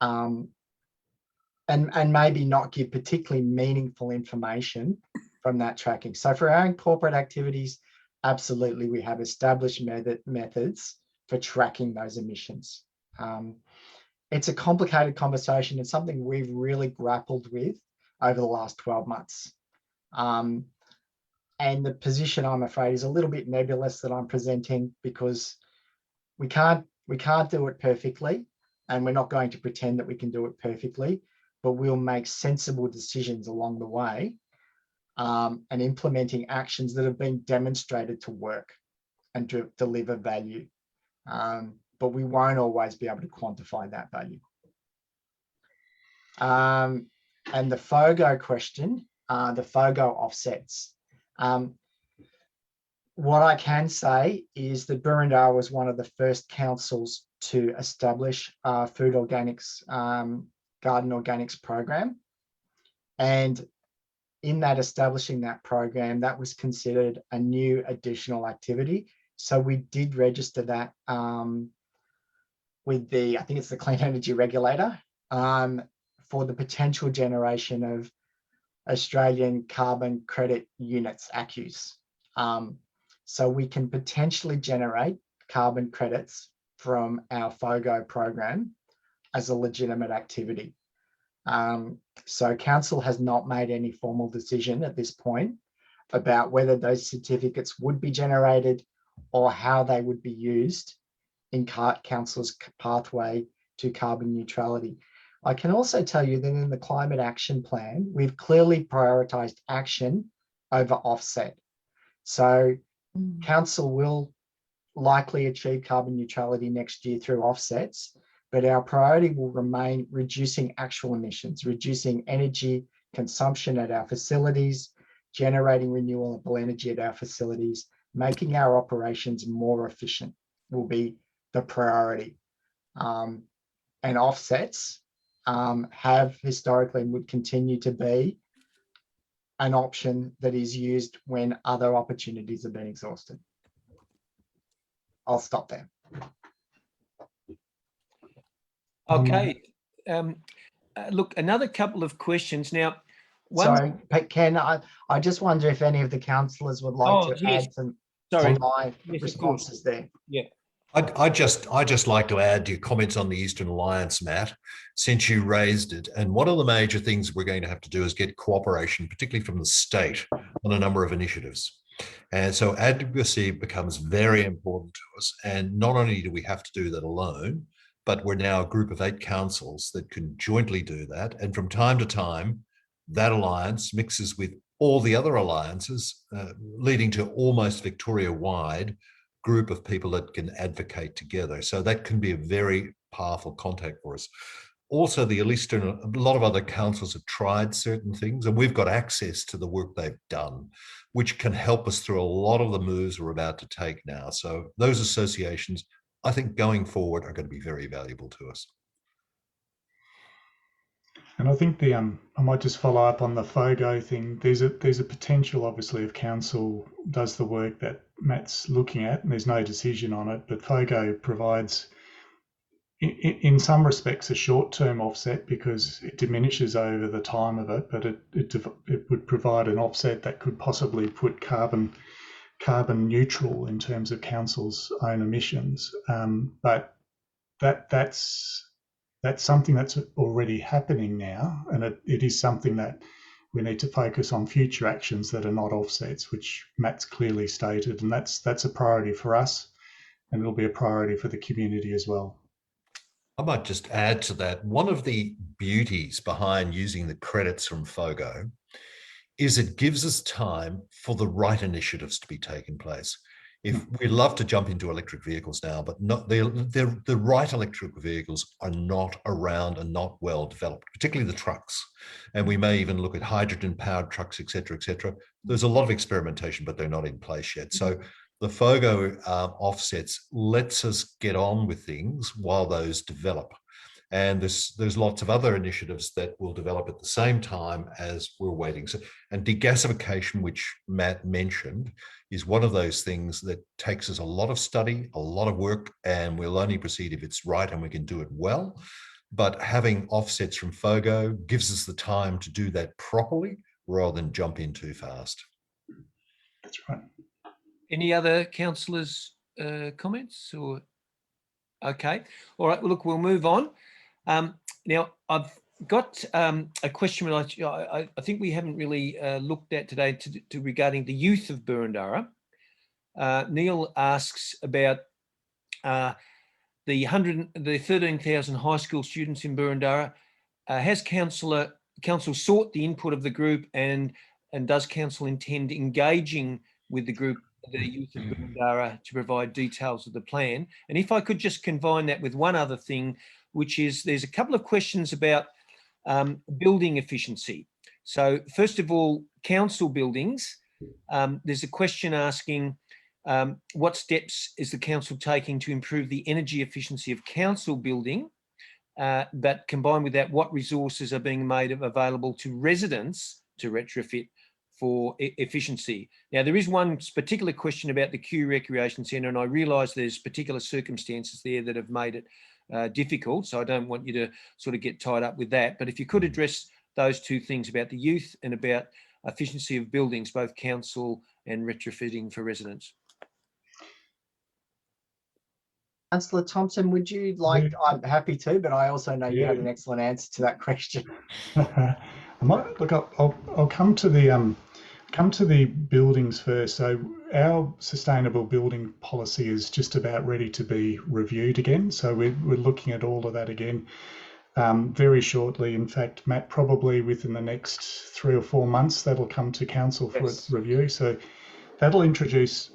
and maybe not give particularly meaningful information from that tracking. So for our own corporate activities, absolutely, we have established methods for tracking those emissions. It's a complicated conversation. It's something we've really grappled with over the last 12 months. And the position, I'm afraid, is a little bit nebulous that I'm presenting because we can't do it perfectly, and we're not going to pretend that we can do it perfectly, but we'll make sensible decisions along the way, and implementing actions that have been demonstrated to work and to deliver value. But we won't always be able to quantify that value. And the FOGO question, the FOGO offsets. What I can say is that Boroondara was one of the first councils to establish a food organics, garden organics program. And in that establishing that program, that was considered a new additional activity. So we did register that with I think it's the Clean Energy Regulator, for the potential generation of Australian carbon credit units, ACCUs. So we can potentially generate carbon credits from our FOGO program as a legitimate activity. So council has not made any formal decision at this point about whether those certificates would be generated or how they would be used in council's pathway to carbon neutrality. I can also tell you that in the climate action plan, we've clearly prioritised action over offset. So council will likely achieve carbon neutrality next year through offsets, but our priority will remain reducing actual emissions, reducing energy consumption at our facilities, generating renewable energy at our facilities, making our operations more efficient will be the priority. And offsets have historically and would continue to be an option that is used when other opportunities have been exhausted. I'll stop there. Okay. Look, another couple of questions now. Sorry, Ken, I just wonder if any of the councillors would like to add some to my responses there. Yeah. I'd just like to add to your comments on the Eastern Alliance, Matt, since you raised it. And one of the major things we're going to have to do is get cooperation, particularly from the state, on a number of initiatives. And so advocacy becomes very important to us. And not only do we have to do that alone, but we're now a group of 8 councils that can jointly do that. And from time to time, that alliance mixes with all the other alliances, leading to almost Victoria-wide group of people that can advocate together. So that can be a very powerful contact for us. Also, a lot of other councils have tried certain things, and we've got access to the work they've done, which can help us through a lot of the moves we're about to take now. So those associations, I think going forward, are going to be very valuable to us. And I think I might just follow up on the FOGO thing. There's a potential, obviously, if council does the work that Matt's looking at, and there's no decision on it, but FOGO provides, in some respects, a short-term offset because it diminishes over the time of it, but it would provide an offset that could possibly put carbon neutral in terms of council's own emissions. But that's something that's already happening now, and it is something that we need to focus on future actions that are not offsets, which Matt's clearly stated, and that's a priority for us, and it'll be a priority for the community as well. I might just add to that. One of the beauties behind using the credits from FOGO is it gives us time for the right initiatives to be taking place. If we love to jump into electric vehicles now, but not the right electric vehicles are not around and not well developed, particularly the trucks. And we may even look at hydrogen powered trucks, et cetera, et cetera. There's a lot of experimentation, but they're not in place yet. So the FOGO offsets lets us get on with things while those develop. And there's lots of other initiatives that will develop at the same time as we're waiting. So, and degasification, which Matt mentioned, is one of those things that takes us a lot of study, a lot of work, and we'll only proceed if it's right and we can do it well. But having offsets from FOGO gives us the time to do that properly rather than jump in too fast. That's right. Any other councillors' comments? Or okay, all right. Well, look, we'll move on. Now, I've got a question I think we haven't really looked at today regarding the youth of Boroondara. Neil asks about the 13,000 high school students in Boroondara. Has council sought the input of the group, and does council intend engaging with the group, the youth of Boroondara, to provide details of the plan? And if I could just combine that with one other thing, which is there's a couple of questions about building efficiency. So first of all, council buildings, there's a question asking what steps is the council taking to improve the energy efficiency of council building, but combined with that, what resources are being made available to residents to retrofit for efficiency? Now, there is one particular question about the Kew Recreation Centre, and I realise there's particular circumstances there that have made it difficult, so I don't want you to sort of get tied up with that. But if you could address those two things about the youth and about efficiency of buildings, both council and retrofitting for residents. Councillor Thompson, would you like, I'm happy to, but I also know you had an excellent answer to that question. I might look up. I'll come to the buildings first. So our sustainable building policy is just about ready to be reviewed again. So we're looking at all of that again very shortly. In fact, Matt, probably within the next 3 or 4 months, that'll come to council for its review. So that'll introduce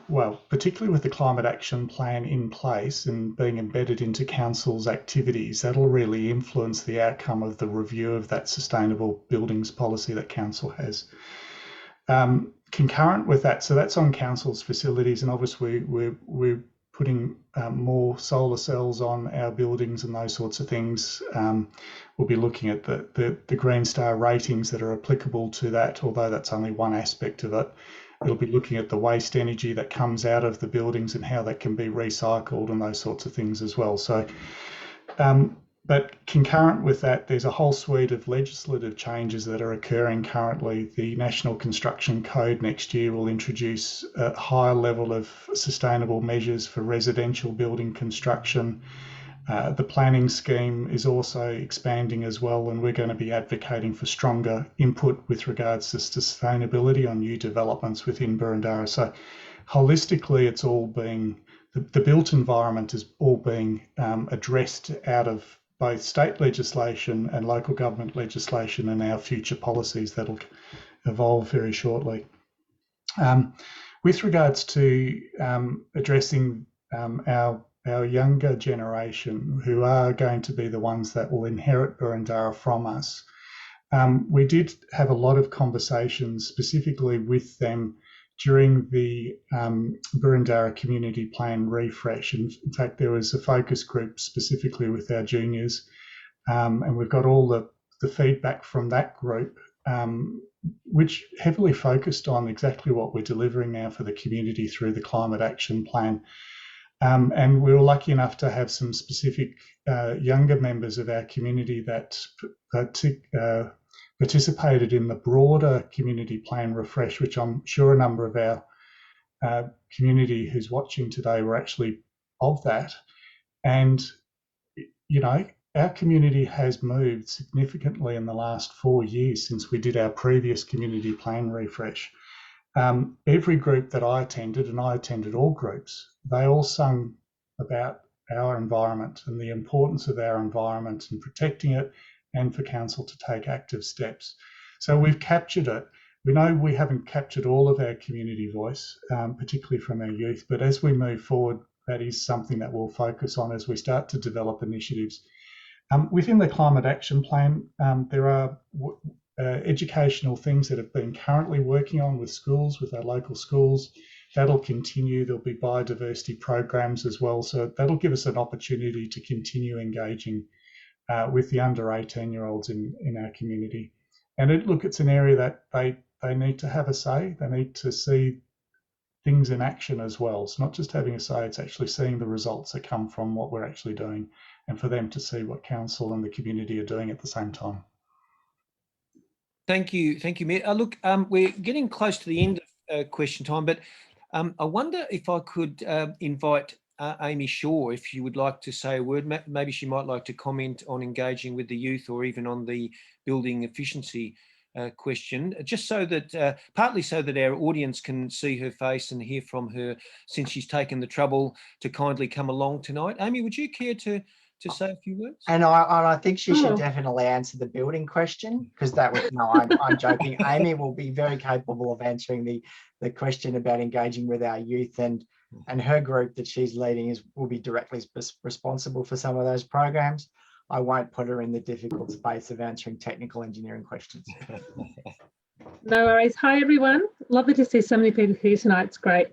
well, particularly with the climate action plan in place and being embedded into council's activities, that'll really influence the outcome of the review of that sustainable buildings policy that council has. Concurrent with that, so that's on council's facilities, and obviously we're putting more solar cells on our buildings and those sorts of things. We'll be looking at the Green Star ratings that are applicable to that, although that's only one aspect of it. It'll be looking at the waste energy that comes out of the buildings and how that can be recycled and those sorts of things as well. So, but concurrent with that, there's a whole suite of legislative changes that are occurring currently. The National Construction Code next year will introduce a higher level of sustainable measures for residential building construction. The planning scheme is also expanding as well, and we're going to be advocating for stronger input with regards to sustainability on new developments within Boroondara. So holistically, it's all being, the built environment is all being addressed out of both state legislation and local government legislation and our future policies that'll evolve very shortly. With regards to addressing our younger generation, who are going to be the ones that will inherit Boroondara from us, we did have a lot of conversations specifically with them during the Boroondara Community Plan refresh. In fact, there was a focus group specifically with our juniors, and we've got all the feedback from that group, which heavily focused on exactly what we're delivering now for the community through the Climate Action Plan. And we were lucky enough to have some specific younger members of our community that participated in the broader community plan refresh, which I'm sure a number of our community who's watching today were actually of that. And, you know, our community has moved significantly in the last 4 years since we did our previous community plan refresh. Every group that I attended, and I attended all groups, they all sung about our environment and the importance of our environment and protecting it, and for council to take active steps. So we've captured it. We know we haven't captured all of our community voice, particularly from our youth, but as we move forward, that is something that we'll focus on as we start to develop initiatives. Within the Climate Action Plan, there are educational things that have been currently working on with schools, with our local schools. That'll continue. There'll be biodiversity programs as well. So that'll give us an opportunity to continue engaging with the under 18-year-olds in our community. And it's an area that they need to have a say. They need to see things in action as well. It's not just having a say, it's actually seeing the results that come from what we're actually doing, and for them to see what council and the community are doing at the same time. Thank you, Mayor. Look, we're getting close to the end of question time, but I wonder if I could invite Amy Shaw, if she would like to say a word. Maybe she might like to comment on engaging with the youth, or even on the building efficiency question, just so that, partly so that our audience can see her face and hear from her, since she's taken the trouble to kindly come along tonight. Amy, would you care to say a few words? And I think she should definitely answer the building question, because that was, no, I'm joking. Amy will be very capable of answering the question about engaging with our youth, and her group that she's leading will be directly responsible for some of those programs. I won't put her in the difficult space of answering technical engineering questions. No worries. Hi, everyone. Lovely to see so many people here tonight. It's great.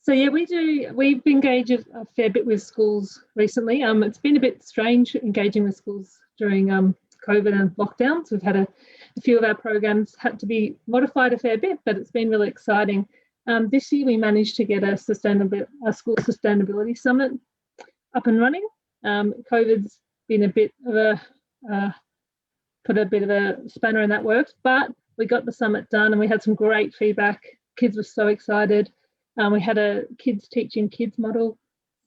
So yeah, we've engaged a fair bit with schools recently. It's been a bit strange engaging with schools during COVID and lockdowns. We've had a few of our programs had to be modified a fair bit, but it's been really exciting. This year we managed to get a school sustainability summit up and running. COVID's been a bit of put a bit of a spanner in that works, but we got the summit done and we had some great feedback. Kids were so excited. We had a kids teaching kids model,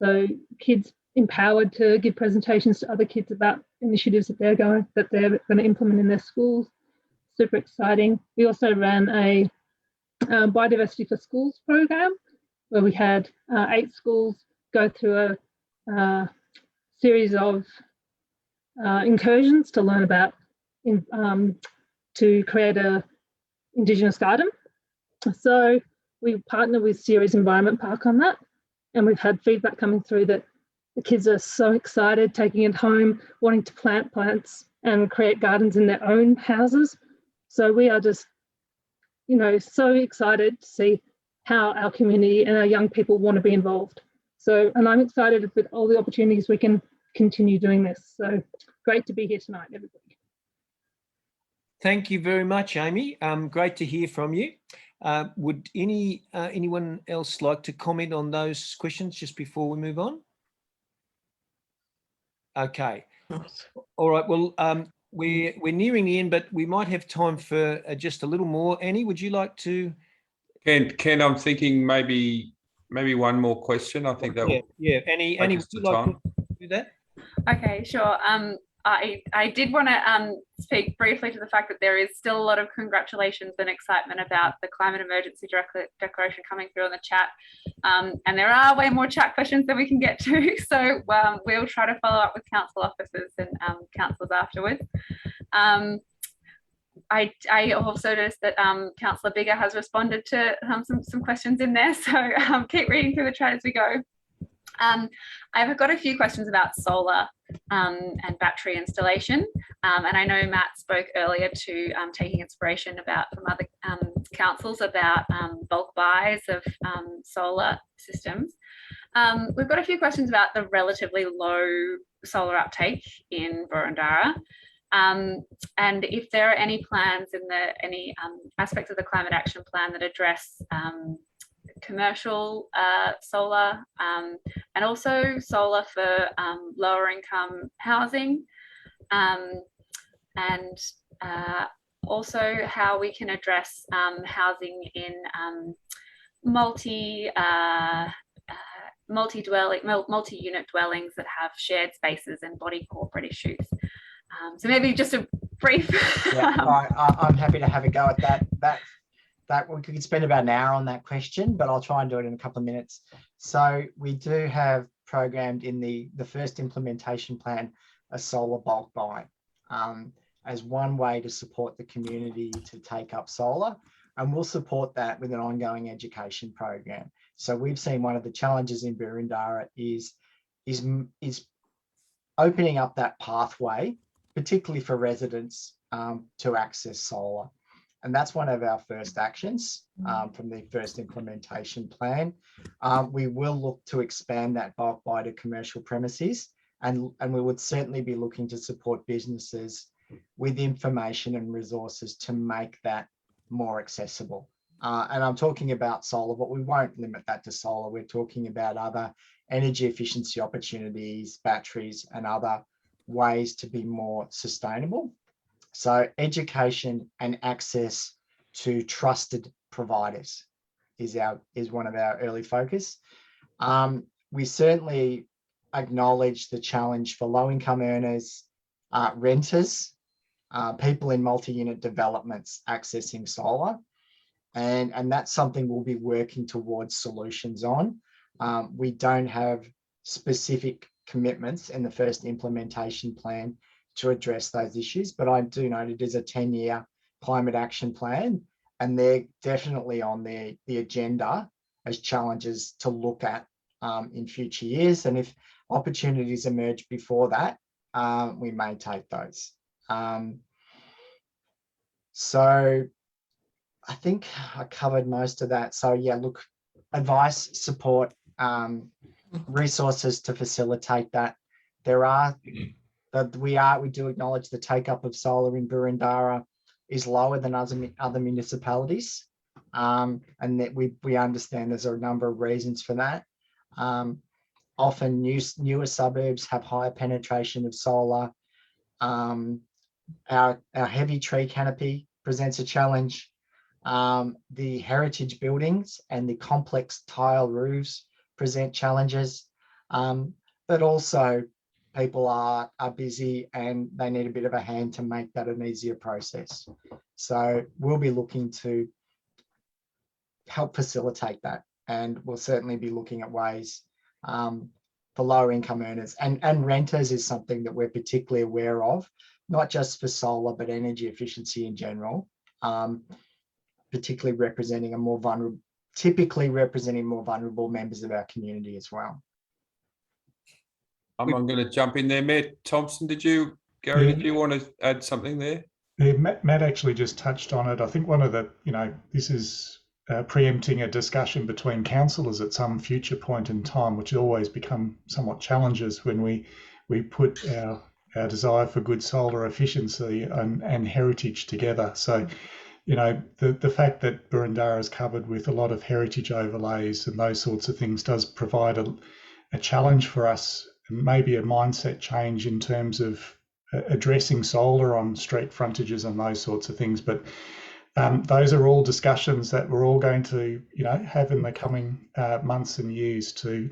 so kids empowered to give presentations to other kids about initiatives that they're going to implement in their schools. Super exciting. We also ran a Biodiversity for Schools program, where we had 8 schools go through a series of incursions to learn about to create a Indigenous garden. So we partnered with Ceres Environment Park on that, and we've had feedback coming through that the kids are so excited, taking it home, wanting to plant plants and create gardens in their own houses. So we are just, so excited to see how our community and our young people want to be involved. So, and I'm excited with all the opportunities we can continue doing this. So great to be here tonight, everybody. Thank you very much, Amy. Great to hear from you. Would anyone else like to comment on those questions just before we move on? Okay. All right. Well, we're nearing the end, but we might have time for just a little more. Annie, would you like to? Ken, I'm thinking maybe one more question. I think that Annie, would you like to do that? Okay, sure. I did want to speak briefly to the fact that there is still a lot of congratulations and excitement about the climate emergency declaration coming through on the chat. And there are way more chat questions than we can get to. So we'll try to follow up with council officers and councillors afterwards. I also noticed that Councillor Bigger has responded to some questions in there. So keep reading through the chat as we go. I've got a few questions about solar and battery installation, and I know Matt spoke earlier to taking inspiration from other councils about bulk buys of solar systems. We've got a few questions about the relatively low solar uptake in Boroondara, and if there are any plans in any aspects of the climate action plan that address commercial solar and also solar for lower income housing, and also how we can address housing in multi-unit dwellings that have shared spaces and body corporate issues. So maybe just a brief. I'm happy to have a go at that. That we could spend about an hour on that question, but I'll try and do it in a couple of minutes. So we do have programmed in the first implementation plan a solar bulk buy as one way to support the community to take up solar. And we'll support that with an ongoing education program. So we've seen one of the challenges in Boroondara is opening up that pathway, particularly for residents to access solar. And that's one of our first actions from the first implementation plan. We will look to expand that bulk buy to commercial premises, and we would certainly be looking to support businesses with information and resources to make that more accessible. And I'm talking about solar, but we won't limit that to solar. We're talking about other energy efficiency opportunities, batteries, and other ways to be more sustainable. So education and access to trusted providers is one of our early focus. We certainly acknowledge the challenge for low-income earners, renters, people in multi-unit developments accessing solar. And that's something we'll be working towards solutions on. We don't have specific commitments in the first implementation plan to address those issues, but I do know it is a 10-year climate action plan, and they're definitely on the agenda as challenges to look at in future years. And if opportunities emerge before that, we may take those. So I think I covered most of that. So yeah, look, advice, support, resources to facilitate that. We do acknowledge the take up of solar in Boroondara is lower than other municipalities, and that we understand there's a number of reasons for that. Often newer suburbs have higher penetration of solar. Our heavy tree canopy presents a challenge. The heritage buildings and the complex tile roofs present challenges, but also people are busy and they need a bit of a hand to make that an easier process. So we'll be looking to help facilitate that, and we'll certainly be looking at ways for lower income earners and renters is something that we're particularly aware of, not just for solar, but energy efficiency in general, particularly representing typically representing more vulnerable members of our community as well. I'm going to jump in there. Matt Thompson, Garry, did you want to add something there? Yeah, Matt actually just touched on it. I think one of the, this is preempting a discussion between councillors at some future point in time, which always become somewhat challenges when we put our desire for good solar efficiency and heritage together. So, the fact that Boroondara is covered with a lot of heritage overlays and those sorts of things does provide a challenge for us, and maybe a mindset change in terms of addressing solar on street frontages and those sorts of things. But those are all discussions that we're all going to, have in the coming months and years to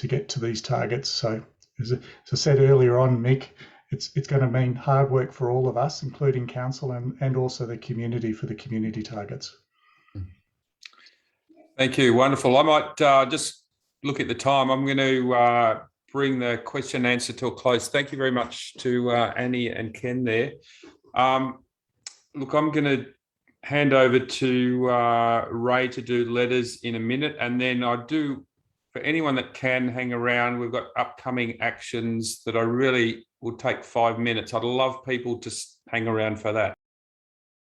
get to these targets. So as I said earlier on, Mick, it's going to mean hard work for all of us, including council and also the community for the community targets. Thank you. Wonderful. I might just look at the time. I'm going to bring the question and answer to a close. Thank you very much to Annie and Ken there. Look, I'm going to hand over to Ray to do letters in a minute, and then for anyone that can hang around, we've got upcoming actions that I really will take 5 minutes. I'd love people to hang around for that.